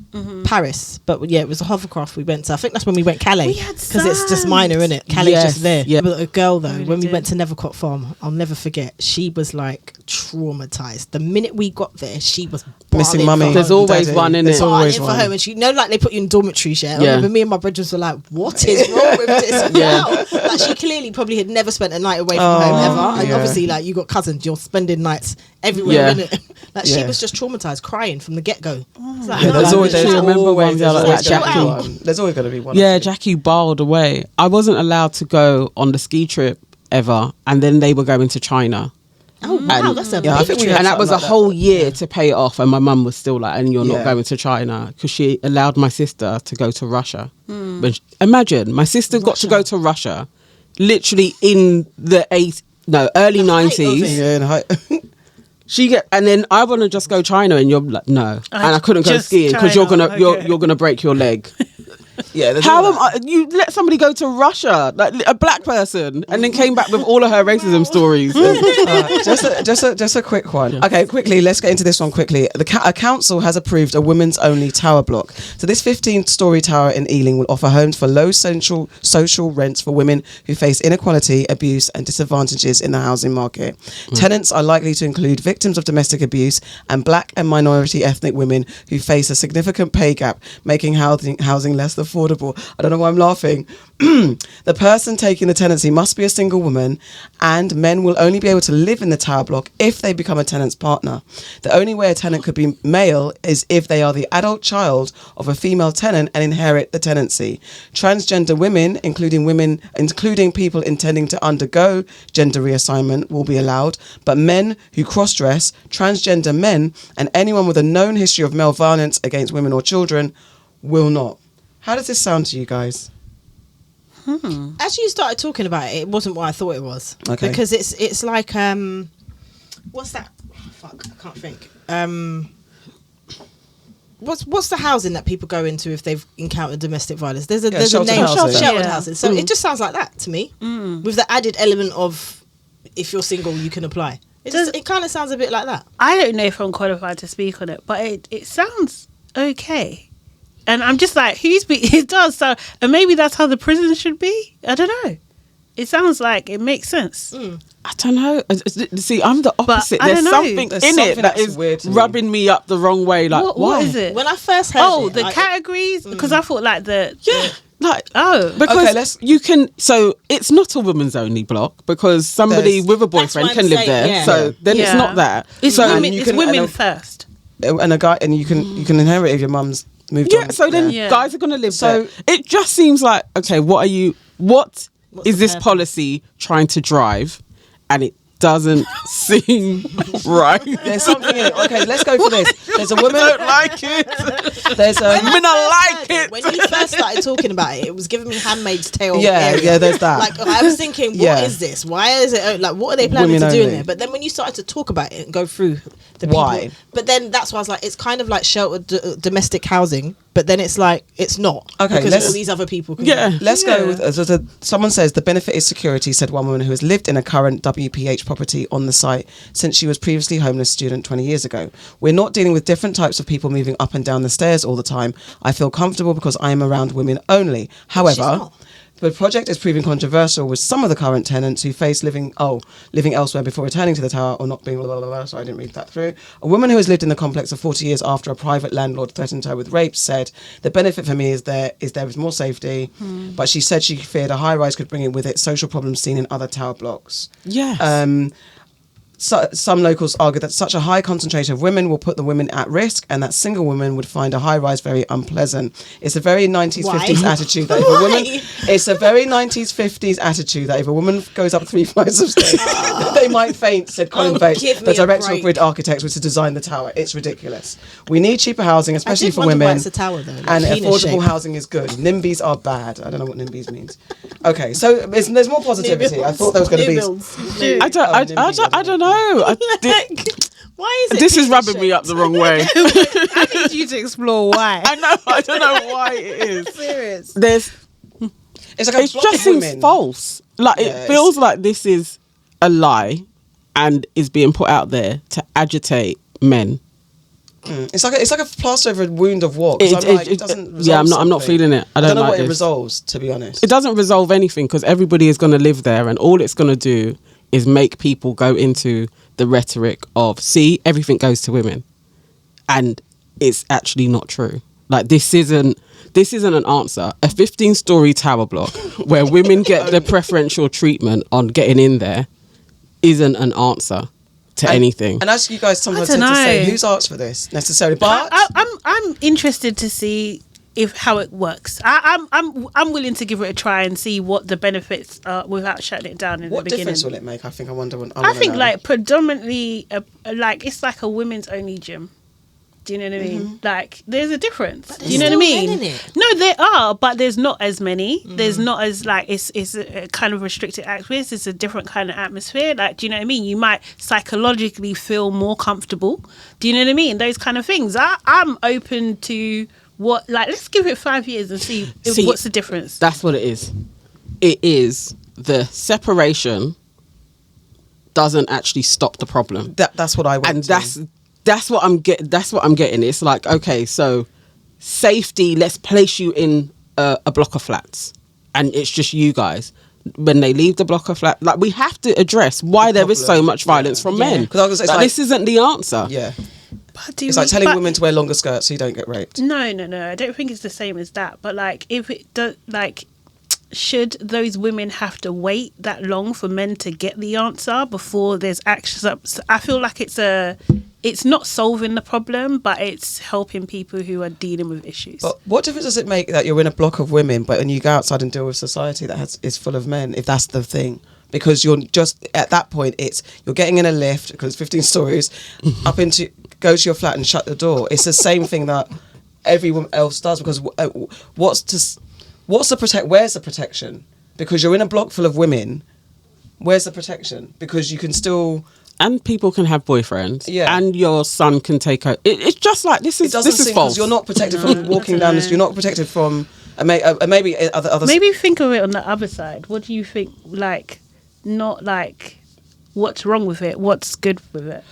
B: Paris, but yeah, it was a hovercraft we went to. I think that's when we went Calais
D: We had
B: because it's just
D: sand.
B: minor, isn't it? Calais
C: Yes,
B: just there.
C: yeah.
B: But a girl though,
D: really
B: when we
D: did.
B: went to Nethercote Farm, I'll never forget. She was like traumatized. The minute we got there, she was
A: Missing
B: barling
A: mummy.
B: for
C: There's
B: home.
C: always
A: Daddy.
C: one in
A: There's
C: it.
A: always
B: Barling for
A: one.
B: home, and she like they put you in dormitories. Yeah, I
C: Yeah.
B: remember me and my brothers were like, "What is wrong with this
C: Yeah.
B: girl?" Like she clearly probably had never spent a night away from
A: Oh,
B: home ever, and
A: yeah.
B: obviously like you got cousins, you're spending nights everywhere.
C: Yeah.
B: In it. Like she
A: Yeah.
B: was just traumatized, crying from the get go.
A: Yeah, there's always
C: I remember one
A: there's
C: like
A: always
C: that,
A: gonna be
C: Jackie.
A: one. There's always going to be one.
C: Yeah, Jackie barred away. I wasn't allowed to go on the ski trip ever, and then they were going to China.
B: Oh wow, that's a
A: Yeah, I
B: big
A: think we
B: trip.
A: had
C: And that was a
A: something like
C: whole year to pay it off, and my mum was still like, and you're not
A: Yeah.
C: going to China, because she allowed my sister to go to Russia. Imagine, my sister got to go to Russia literally in the early
B: The height of
C: 90s.
A: Yeah, in height.
C: And then I want to just go China, and you're like, no. And I couldn't go
D: Just
C: skiing because
D: China, okay.
C: you're gonna break your leg.
A: Yeah,
C: you let somebody go to Russia, like a black person, and then came back with all of her racism stories?
A: Just a quick one. Okay, quickly, let's get into this one quickly. A council has approved a women's only tower block. So this 15-story tower in Ealing will offer homes for low social rents for women who face inequality, abuse and disadvantages in the housing market. Tenants are likely to include victims of domestic abuse and black and minority ethnic women who face a significant pay gap, making housing less affordable. I don't know why I'm laughing. The person taking the tenancy must be a single woman, and men will only be able to live in the tower block if they become a tenant's partner. The only way a tenant could be male is if they are the adult child of a female tenant and inherit the tenancy. Transgender women, including people intending to undergo gender reassignment, will be allowed, but men who cross-dress, transgender men, and anyone with a known history of male violence against women or children will not. How does this sound to you guys?
B: As you started talking about it, it wasn't what I thought it was.
A: Okay.
B: Because it's like what's that? Fuck, I can't think. What's the housing that people go into if they've encountered domestic violence? There's a name, sheltered housing. So it just sounds like that to me, with the added element of if you're single, you can apply. It kind of sounds a bit like that.
D: I don't know if I'm qualified to speak on it, but it sounds okay. And I'm just like, it does. So, and maybe that's how the prison should be. I don't know. It sounds like it makes sense.
C: I don't know. See, I'm the opposite.
D: There's
C: something in it that is rubbing me up the wrong way. Like,
D: what is it?
B: When I first heard
D: the categories? Because I thought like because
C: you can. So it's not a women's only block because somebody with a boyfriend can live there. Yeah. So then it's not that.
D: It's women first.
A: And a guy, and you can inherit if your mum's moved on.
C: So then guys are going to live there. It just seems like, okay, what is this policy trying to drive? And it doesn't seem right.
A: There's something in it. Okay, let's go for this. There's a woman.
C: I don't like it.
A: There's a
C: women. I like it.
B: When you first started talking about it, it was giving me Handmaid's Tale.
A: Yeah, there's that.
B: Like I was thinking, what is this? Why is it like? What are they planning to do in there? But then when you started to talk about it and go through the people, why? But then that's why I was like, it's kind of like sheltered domestic housing. But then it's like, it's not.
A: Okay,
B: because all these other people can
A: let's go with, someone says the benefit is security, said one woman who has lived in a current WPH property on the site since she was previously homeless student 20 years ago. We're not dealing with different types of people moving up and down the stairs all the time. I feel comfortable because I am around women only. However, the project is proving controversial with some of the current tenants who face living elsewhere before returning to the tower or not being so I didn't read that through. A woman who has lived in the complex for 40 years after a private landlord threatened her with rape said, the benefit for me is there is more safety, but she said she feared a high-rise could bring in with it social problems seen in other tower blocks.
C: Yes.
A: So, some locals argue that such a high concentration of women will put the women at risk and that single women would find a high rise very unpleasant. It's a very 90s, 50s attitude that if a woman... It's a very 90s, 50s attitude that if a woman goes up 3 flights of stairs, they might faint, said Colin Bates, the director of Grid Architects, which has designed the tower. It's ridiculous. We need cheaper housing, especially for women.
B: Why it's a tower, though,
A: and affordable housing is good. NIMBYs are bad. I don't know what NIMBYs means. Okay, so there's more positivity. I thought there was going to be...
C: I don't know.
B: Why is it?
C: This is rubbing me up the wrong way.
D: I need you to explore why.
C: I know. I don't know why it is.
D: Serious.
A: It's like
C: it just seems false. Like it feels like this is a lie and is being put out there to agitate men.
A: It's like a plaster over a wound of what? It doesn't resolve
C: I'm not feeling it. I don't
A: know
C: like
A: what
C: this.
A: It resolves, to be honest.
C: It doesn't resolve anything because everybody is going to live there and all it's going to do is make people go into the rhetoric of, see, everything goes to women. And it's actually not true. Like, this isn't an answer. A 15-story tower block where women get the preferential treatment on getting in there isn't an answer to anything.
A: And as you guys sometimes tend to say, who's asked for this necessarily? But
D: I'm interested to see how it works. I'm willing to give it a try and see what the benefits are without shutting it down in the beginning. What difference
A: will it make? I think I wonder.
D: I think like predominantly like it's like a women's only gym. Do you know what I mean? Like there's a difference. Do you know what I mean? No, there are, but there's not as many. There's not as like it's a kind of restricted access. It's a different kind of atmosphere. Like, do you know what I mean? You might psychologically feel more comfortable. Do you know what I mean? Those kind of things. I'm open to what, like, let's give it 5 years and see what's the difference.
C: That's what it is. It is the separation doesn't actually stop the problem.
A: That's what I want.
C: And that's what I'm getting. It's like, okay, so safety, let's place you in a block of flats, and it's just you guys. When they leave the block of flats, like, we have to address why there is so much violence from men. Because this isn't the answer.
A: Yeah. It's like telling women to wear longer skirts so you don't get raped.
D: No. I don't think it's the same as that. But like, if it does, like, should those women have to wait that long for men to get the answer before there's action? I feel like it's not solving the problem, but it's helping people who are dealing with issues.
A: But what difference does it make that you're in a block of women, but when you go outside and deal with society that is full of men, if that's the thing? Because you're just, at that point, you're getting in a lift, because it's 15 stories, go to your flat and shut the door. It's the same thing that everyone else does, because where's the protection? Because you're in a block full of women, where's the protection? Because you can still...
C: And people can have boyfriends, and your son can take her. It's just like, this is false.
A: You're not protected from walking down this. You're not protected from maybe other.
D: Maybe think of it on the other side. What do you think? Like, not like what's wrong with it. What's good with it?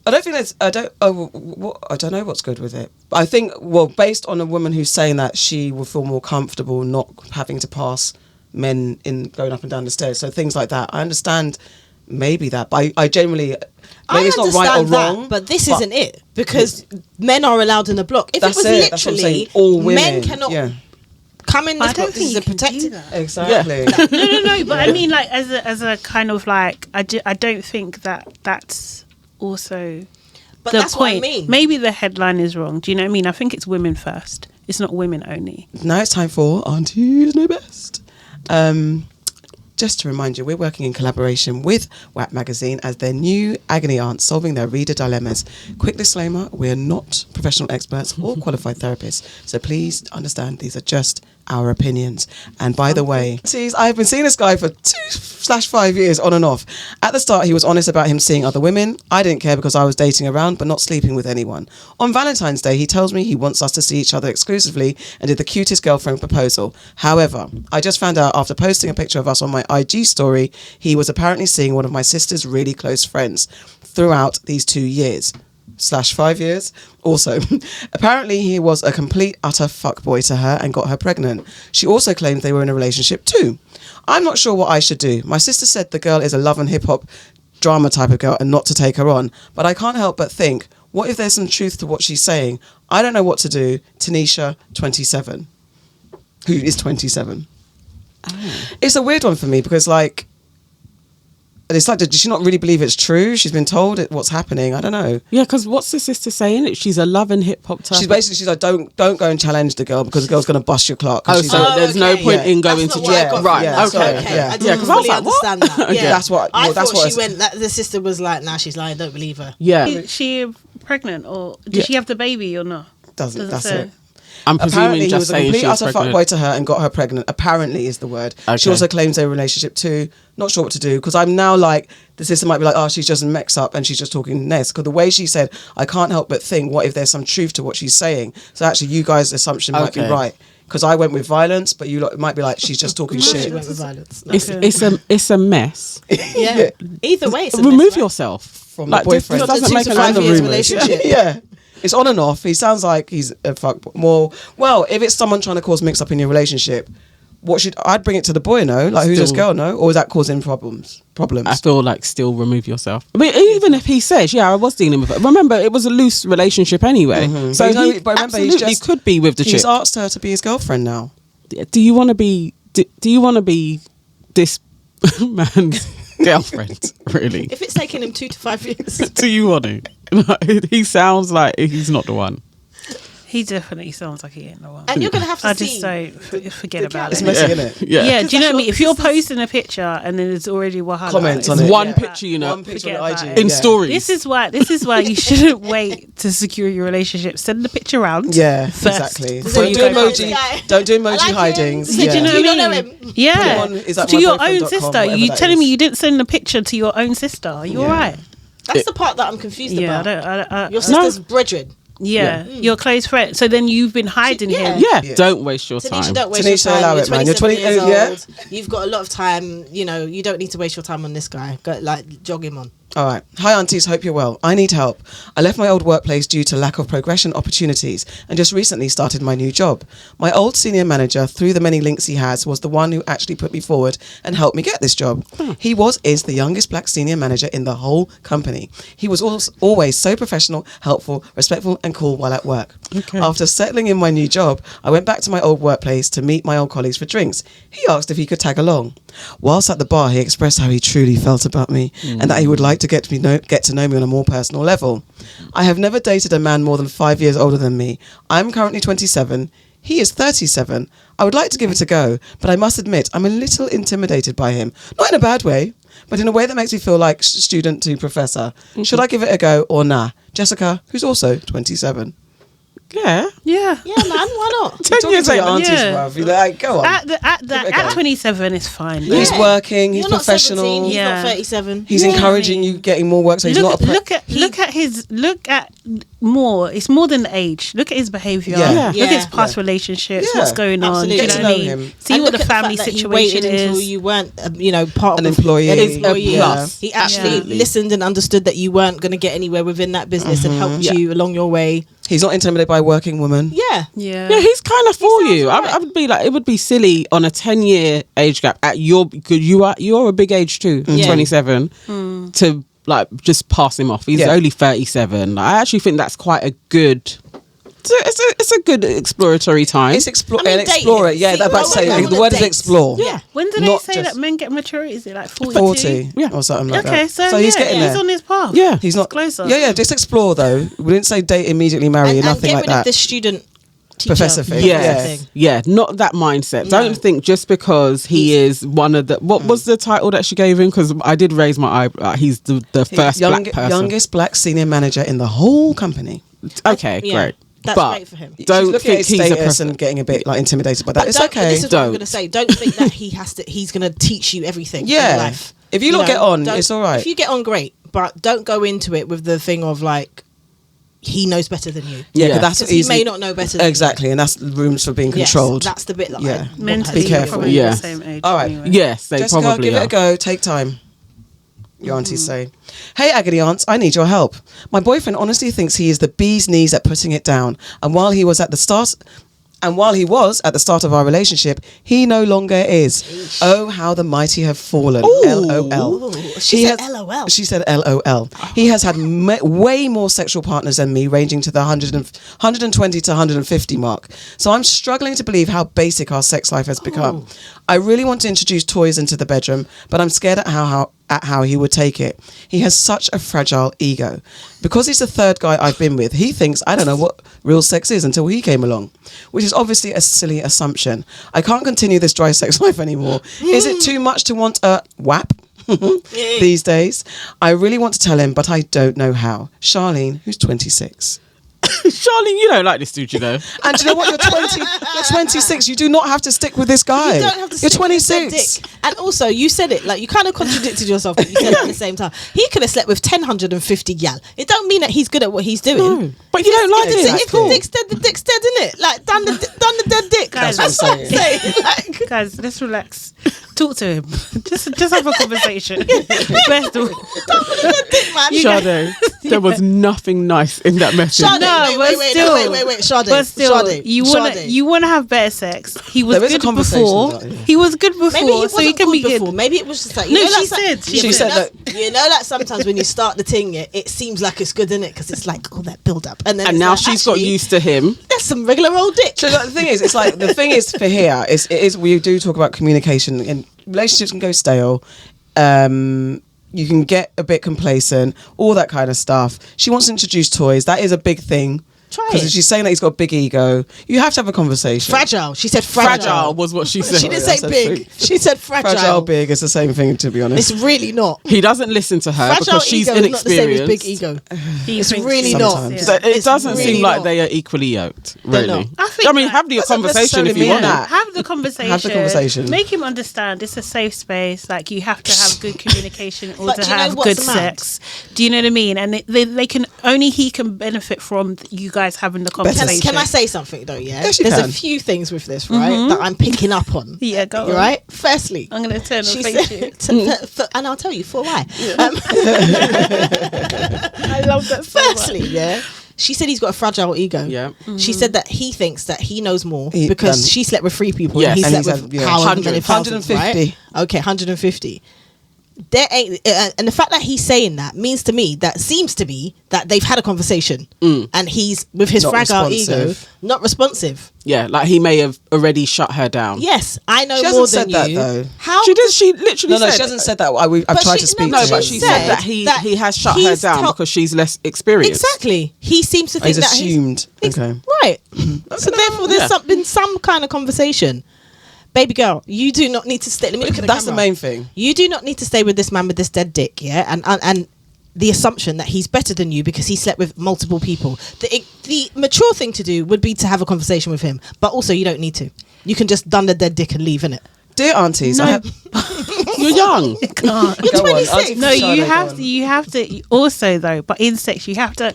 A: I don't think there's. I don't know what's good with it. I think, well, based on a woman who's saying that she will feel more comfortable not having to pass men in going up and down the stairs. So things like that. I understand. Maybe that, but I generally, maybe it's not right or wrong.
B: But this isn't it, because men are allowed in the block. If it was literally
A: all women,
B: men cannot come in this block, this is a protected.
A: Exactly.
D: No. But I mean, like, as a kind of like, I don't think that's also.
B: But
D: the
B: that's
D: point.
B: what I mean.
D: Maybe the headline is wrong. Do you know what I mean? I think it's women first. It's not women only.
A: Now it's time for Aunties Know Best. Just to remind you, we're working in collaboration with WAP Magazine as their new agony aunts solving their reader dilemmas. Quick disclaimer, we're not professional experts or qualified therapists, so please understand these are just our opinions. And by the way, I've been seeing this guy for 2/5 years on and off. At the start, he was honest about him seeing other women. I didn't care because I was dating around but not sleeping with anyone. On Valentine's Day, he tells me he wants us to see each other exclusively and did the cutest girlfriend proposal. However, I just found out after posting a picture of us on my IG story, he was apparently seeing one of my sister's really close friends throughout these 2 years. /5 years. Also, apparently he was a complete utter fuckboy to her and got her pregnant. She also claimed they were in a relationship too. I'm not sure what I should do. My sister said the girl is a love and hip hop drama type of girl and not to take her on, but I can't help but think, what if there's some truth to what she's saying? I don't know what to do. Tanisha, 27, who is 27. It's a weird one for me because, like, it's like, does she not really believe it's true? She's been told what's happening. I don't know.
C: Yeah, because what's the sister saying? She's a love and hip hop type.
A: She's like, don't go and challenge the girl because the girl's going to bust your clock.
C: Oh, so there's no point in going to jail.
B: Right.
A: Yeah,
B: okay. I didn't really understand that.
A: Okay.
B: Yeah.
A: That's what.
B: I thought she went. The sister was like, "Nah, she's lying. Don't believe her."
C: Yeah.
D: Is she pregnant or did she have the baby or not?
A: Doesn't that's it.
C: I'm presuming
A: apparently
C: just
A: he was a complete utter
C: pregnant.
A: fuckboy to her and got her pregnant. Apparently is the word.
C: Okay.
A: She also claims they're in a relationship too. Not sure what to do because I'm now like, the sister might be like, oh, she's just mixed up and she's just talking nest. Because the way she said, I can't help but think, what if there's some truth to what she's saying? So actually, you guys' assumption might be right. Because I went with violence, but you might be like, she's just talking shit.
B: She went with violence.
C: It's a mess.
B: Yeah. Either way, it's a
C: remove
B: mess, right?
C: yourself
A: from the boyfriend.
C: This doesn't make
B: a relationship.
A: Yeah. It's on and off. He sounds like he's a fuck. Well, if it's someone trying to cause mix up in your relationship, I'd bring it to the boy, no? Like, who's this girl, no? Or is that causing problems?
C: I feel like still remove yourself. I mean, even if he says, I was dealing with it. Remember, it was a loose relationship anyway. Mm-hmm. So he absolutely could be with the chick.
A: He's asked her to be his girlfriend now.
C: Do you want to be? Do you want to be this man's girlfriend? Really?
B: If it's taking him 2 to 5 years,
C: do you want to? He sounds like he's not the one.
D: He definitely sounds like he ain't the one.
B: And you're going to have to
D: just don't forget about
A: it. It's
D: it.
A: messy, isn't it?
D: Yeah, do you know what I mean? If you're posting a picture and then there's already Wahala.
A: Comments on it.
C: One picture,
A: One picture on IG.
C: In stories.
D: This is why you shouldn't wait to secure your relationship. Send the picture around.
A: Yeah,
D: first.
A: exactly.
B: Don't
A: do emoji hidings.
D: Do you know what I mean? Yeah. To your own sister. You telling me you didn't send the picture to your own sister? Are you alright?
B: That's the part that I'm confused about.
D: I don't.
B: Your sister's brethren.
D: your close friend. So then you've been hiding him.
C: Yeah, don't waste your time.
B: Tanisha, don't waste
A: Tanisha,
B: your time.
A: allow
B: You're
A: it, man.
B: 27
A: You're 20.
B: years old. You've got a lot of time. You know, you don't need to waste your time on this guy. Go, like, jog him on.
A: All right. Hi, aunties. Hope you're well. I need help. I left my old workplace due to lack of progression opportunities and just recently started my new job. My old senior manager, through the many links he has, was the one who actually put me forward and helped me get this job. He is the youngest black senior manager in the whole company. He was always so professional, helpful, respectful and cool while at work.
C: Okay.
A: After settling in my new job, I went back to my old workplace to meet my old colleagues for drinks. He asked if he could tag along. Whilst at the bar, he expressed how he truly felt about me and that he would like to get to know me on a more personal level. I have never dated a man more than 5 years older than me. I'm currently 27. He is 37. I would like to give it a go, but I must admit I'm a little intimidated by him. Not in a bad way, but in a way that makes me feel like student to professor. Should I give it a go or nah? Jessica, who's also 27.
C: Yeah.
B: Yeah, man, why not?
C: 10 years
A: Your
C: later.
A: aunties, bruv. You're like, go on.
D: At 27 is fine.
A: He's working. He's
B: You're not
A: professional.
B: 17, he's
D: Yeah.
B: not 37.
A: He's encouraging you getting more work, so he's not a
D: Look at more. It's more than the age. Look at his behaviour.
A: Yeah.
D: Look at his past relationships.
A: Yeah.
D: What's going on?
B: Absolutely.
D: Do you
A: Get
D: know
A: to
D: what I
A: know
D: mean?
A: him.
D: See
B: And
D: what
B: look
D: the
B: at
D: family
B: fact that
D: situation
B: he waited until
D: is.
B: you weren't, part
A: An
B: of
A: employee.
B: an employee.
A: Yeah.
B: He actually
C: Absolutely.
B: listened and understood that you weren't going to get anywhere within that business and helped you along your way.
A: He's not intimidated by a working woman.
B: Yeah.
C: Yeah, he's kind of for
B: sounds
C: you.
B: right.
C: I would be like, it would be silly on a 10-year age gap at you're a big age too, 27, to like just pass him off. He's only 37. I actually think that's quite a good. It's a good exploratory time.
A: It's
B: I
A: explore.
B: mean,
A: Explore it.
B: dating.
A: Yeah,
B: See,
A: that's about to say.
B: I wanna
A: The word is
B: date.
A: explore.
B: Yeah.
D: When do they
A: Not
D: say
A: just-
D: that men get mature? Is it like 42?
A: 40
C: Yeah.
A: or something like that.
D: Okay, so
A: he's getting there.
D: he's on his path.
C: Yeah.
A: He's not
D: closer.
A: Yeah, just explore though. We didn't say date immediately, marry,
B: And
A: nothing
B: get
A: like
B: rid of
A: that.
B: the student teacher
A: Professor thing.
C: Yes. Yeah, not that mindset.
B: No.
C: Don't think just because he is one of the. What was the title that she gave him? Because I did raise my eye. He's the first black person.
A: Youngest black senior manager in the whole company.
C: Okay,
B: Yeah.
C: great.
B: That's
C: but
B: great for him.
A: She's
C: don't
A: looking at
C: think
A: his
C: he's a
A: status
C: professor.
A: and getting a bit like intimidated by that.
B: But
A: It's
B: don't-
A: okay.
B: This is what I'm
C: Don't.
B: going to say. Don't think that he's going to teach you everything
A: Yeah.
B: in life.
A: If you lot get on,
B: don't-
A: it's all right.
B: If you get on, great. But don't go into it with the thing of like, he knows better than you.
A: Yeah,
C: Yeah.
A: 'cause that's
B: Because he
A: easy.
B: may not know better than
A: Exactly, and that's the rooms for being
B: Yes,
A: controlled.
B: that's the bit that
A: Yeah.
B: I want her
D: Mentally,
B: to
A: Be
D: you're
A: careful.
D: probably
C: Yeah.
D: the same age.
A: All right.
D: Anyway.
C: Yes, they
A: Jessica,
C: probably
A: give it
C: are.
A: a go. Take time. Your aunties say, "Hey, Agony Aunts, I need your help. My boyfriend honestly thinks he is the bee's knees at putting it down, and while he was at the start of our relationship, he no longer is. Oh, how the mighty have fallen. LOL.
B: She said LOL.
A: She said LOL. He has had way more sexual partners than me, ranging to the 120 to 150 mark. So I'm struggling to believe how basic our sex life has become. I really want to introduce toys into the bedroom, but I'm scared at how he would take it. He has such a fragile ego. Because he's the third guy I've been with, he thinks I don't know what real sex is until he came along, which is obviously a silly assumption. I can't continue this dry sex life anymore. Is it too much to want a WAP these days? I really want to tell him, but I don't know how. Charlene, who's 26.
C: Charlene, you don't like this dude, you know.
A: And do you know what? You're 26. You do not have to stick with this guy.
B: You don't have to
A: You're
B: stick with his
A: 26.
B: dick. And also, you said it like you kind of contradicted yourself, but you said it at the same time. He could have slept with 150 gal. It don't mean that he's good at what he's doing.
C: No, but you don't like
B: If
C: it.
B: the- If the dick's dead, the dick's dead, isn't it? Like done the dead dick.
D: Guys,
B: That's what I'm saying. Like,
D: Guys, let's relax. Talk to him. Just have a conversation. Best of
B: dick, man.
C: Sade, there was nothing nice in that message.
B: Sade,
D: No, but
B: wait,
D: still.
B: Sade.
D: But still,
B: Sade,
D: you
B: Sade.
D: wanna have better sex. He was
A: There is a
D: good
A: conversation
D: before.
A: about it, yeah.
D: He was good before,
B: Maybe he wasn't
D: so you can
B: good
D: be
B: before.
D: good.
B: Maybe it was just like
D: No,
B: you know,
D: she
B: like,
D: said-
B: yeah,
A: she
B: but
A: said
B: you know, like sometimes when you start the thing, it seems like it's good, innit? Because it's like all that build up, and then
C: And
B: it's
C: now
B: like,
C: she's got
B: actually,
C: used to him.
B: That's some regular old dick.
A: So like, the thing is, it's like the thing is for here is we do talk about communication, and relationships can go stale. You can get a bit complacent, all that kind of stuff. She wants to introduce toys. That is a big thing.
B: Try
A: Because
B: it.
A: she's saying that he's got a big ego. You have to have a conversation.
B: Fragile. She said
C: Fragile
B: fragile.
C: was what she said.
B: She didn't
A: I
B: say
A: said
B: big.
A: big.
B: She said fragile.
A: Fragile, big, it's the same thing, to be honest.
B: It's really not.
C: He doesn't listen to her
B: Fragile
C: because she's
B: ego is not the same as
C: inexperienced.
B: big ego.
D: He
B: It's
D: thinks
B: really
D: so.
B: not.
A: Sometimes.
C: So it
B: It's
C: doesn't
B: really
C: seem like
B: not.
C: they are equally yoked,
B: They're
C: really.
B: not.
D: I think
C: I mean,
D: that-
C: have the
A: Doesn't
C: conversation if
A: necessarily
C: you
A: mean
C: want.
A: that.
D: Have the conversation.
A: Have the conversation.
D: Make him understand it's a safe space. Like you have to have good communication or
B: But
D: to
B: do you know
D: have
B: what's
D: good
B: mad?
D: sex. Do you know what I mean? And they can only he can benefit from you guys having the
A: Better
D: conversation.
B: Can I say something though? Yeah,
A: Yes, you
B: there's
A: can.
B: a few things with this, right, that I'm picking up on.
D: Yeah, go on.
B: Right. Firstly,
D: I'm going to turn and
B: she
D: face
B: said,
D: you.
B: and I'll tell you for why.
D: I love that so
B: Firstly,
D: much.
B: yeah, she said he's got a fragile ego.
C: Yeah.
B: She said that he thinks that he knows more
A: He
B: because
A: done.
B: she slept with 3 people.
C: Yes.
B: And he
A: And
B: slept
A: he's
B: with
A: had, yeah,
B: however many
A: 100,
B: thousands,
A: 150.
B: right? Okay, 150. There ain't, and the fact that he's saying that seems to me that they've had a conversation, and he's with his
A: Not
B: fragile ego,
A: responsive.
B: not responsive.
C: Yeah, like he may have already shut her down.
B: Yes, I know
A: She
B: more
A: hasn't
B: than
A: said that,
B: you.
A: though.
B: How
C: She did. She literally
A: No,
C: said.
A: she hasn't said that. I've
B: But
A: tried
B: she-
A: to speak
B: no,
A: to
C: No,
A: him.
C: but she said that he has shut her
B: he's
C: down
B: tell-
C: because she's less experienced.
B: Exactly. He seems to think
A: He's
B: that
A: assumed. Okay.
B: right. So therefore, there's
C: Yeah.
B: been some kind of conversation. Baby girl, you do not need to stay. Let me look at the
A: That's the
B: camera.
A: main thing.
B: You do not need to stay with this man with this dead dick, yeah, and the assumption that he's better than you because he slept with multiple people. The mature thing to do would be to have a conversation with him, but also you don't need to. You can just dun the dead dick and leave, innit?
A: Dear aunties,
D: No.
A: I have,
C: You're young.
D: Can't.
B: You're
A: Go on,
B: 26.
A: Auntie
D: No,
A: Charlotte,
D: you
A: go
D: have
A: on.
D: to. You have to. Also, though, but in sex, you have to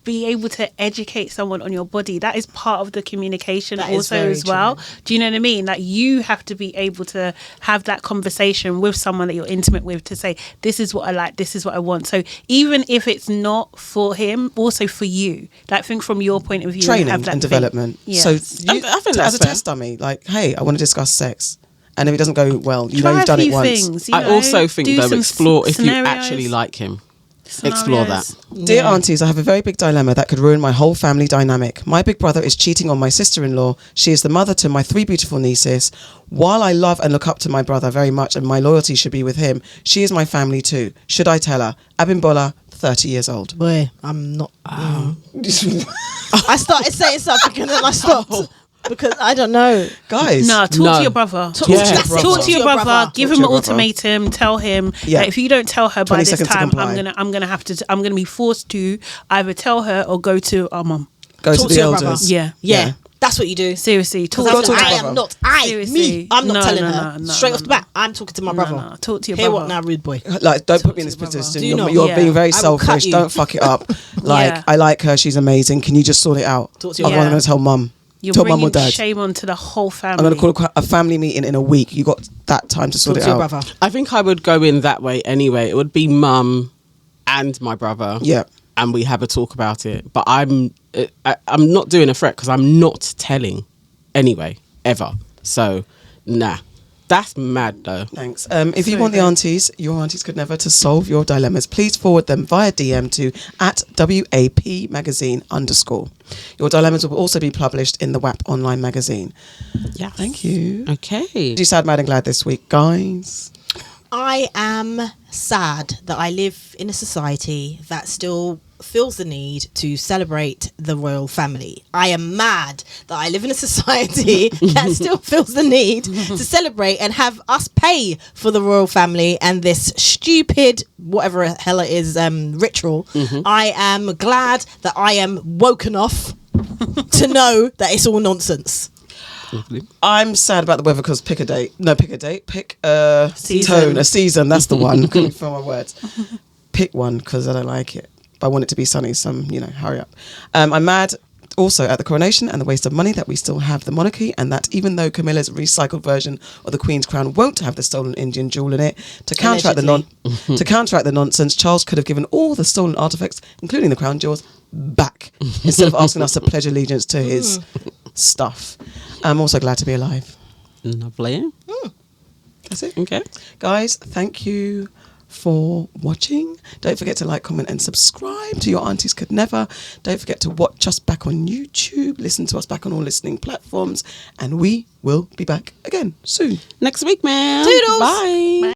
D: be able to educate someone on your body. That is part of the communication,
B: That is
D: also
B: very
D: as well.
B: true.
D: Do you know what I mean? Like you have to be able to have that conversation with someone that you're intimate with to say, "This is what I like. This is what I want." So even if it's not for him, also for you, like think from your point of view,
A: training
D: have that
A: and
D: thing.
A: development.
D: Yes.
A: So
C: I think
A: as
C: that's
A: a
C: fair.
A: test dummy, like, hey, I want to discuss sex. And if it doesn't go well, you
D: Try
A: know you've
D: a
A: done it
D: few
A: once.
D: things, you
C: I
D: know,
C: also think
D: do
C: though,
D: some
C: explore if you
D: scenarios.
C: actually like him. Explore that.
D: Scenarios.
A: Dear
B: Yeah.
A: aunties, I have a very big dilemma that could ruin my whole family dynamic. My big brother is cheating on my sister-in-law. She is the mother to my 3 beautiful nieces. While I love and look up to my brother very much and my loyalty should be with him, she is my family too. Should I tell her? Abimbola, 30 years old.
B: Boy, I'm not. I started saying something and then I stopped because I don't know.
A: Guys.
D: No, talk
C: No.
D: to your brother.
B: Talk,
C: Yeah.
B: that's it.
D: Talk to your brother. Give
A: Talk
D: him
A: to
D: an
A: your brother.
D: ultimatum. Tell him
A: Yeah.
D: that if you don't tell her by
A: 20
D: this
A: seconds to
D: time,
A: comply.
D: I'm gonna be forced to either tell her or go to our mum.
A: Go
B: Talk
A: to the
B: your brother.
A: elders.
D: Yeah.
B: Yeah,
A: Yeah.
B: that's what you do.
D: Seriously, talk
A: Go
B: Because
A: to the
B: I
A: brother.
B: am not.
D: Seriously.
B: Me. I'm not
D: No,
B: telling
D: no,
B: her.
D: no,
B: Straight
D: no,
B: off the
D: no.
B: bat, I'm talking to my brother.
D: No, talk to your
B: Hear
D: brother.
B: what now, rude boy?
A: Like, don't put me in
D: to
A: this
D: your brother.
A: position.
B: Do
A: You're,
B: not.
A: you're
D: Yeah.
A: being very
B: I will cut
A: selfish.
B: you.
A: Don't fuck it up. Like,
D: Yeah.
A: I like her. She's amazing. Can you just sort it out?
B: Talk to your
A: Otherwise, I'm
D: brother.
A: going to tell mum.
D: You're
A: Tell mum or
D: bringing
A: dad.
D: shame onto the whole family.
A: I'm going to call a family meeting in a week. You got that time to sort
B: Talk
A: it
B: to your
A: out.
B: brother.
C: I think I would go in that way anyway. It would be mum and my brother.
A: Yeah.
C: And we have a talk about it. But I'm not doing a threat because I'm not telling anyway, ever. So, nah. That's mad though.
A: Thanks. If you
D: So
A: want the
D: good.
A: aunties, your aunties could never, to solve your dilemmas, please forward them via DM to @WAP magazine _. Your dilemmas will also be published in the WAP online magazine.
C: Yeah.
A: Thank you.
C: Okay.
A: Do sad, mad and glad this week, guys?
B: I am sad that I live in a society that still feels the need to celebrate the royal family. I am mad that I live in a society that still feels the need to celebrate and have us pay for the royal family and this stupid, whatever the hell it is, ritual. I am glad that I am woken off to know that it's all nonsense.
A: I'm sad about the weather because pick a date. No, pick a date. Pick a
D: Season.
A: tone, a season. That's the one. Couldn't find my words. Pick one because I don't like it. But I want it to be sunny, so, hurry up. I'm mad also at the coronation and the waste of money that we still have the monarchy, and that even though Camilla's recycled version of the Queen's crown won't have the stolen Indian jewel in it, to counteract the nonsense, Charles could have given all the stolen artifacts, including the crown jewels, back instead of asking us to pledge allegiance to his stuff. I'm also glad to be alive.
C: Lovely.
A: That's it.
C: Okay.
A: Guys, thank you for watching. Don't forget to like, comment and subscribe to Your Aunties Could Never. Don't forget to watch us back on YouTube, listen to us back on all listening platforms, and we will be back again soon.
C: Next week, man.
B: Toodles.
C: Bye.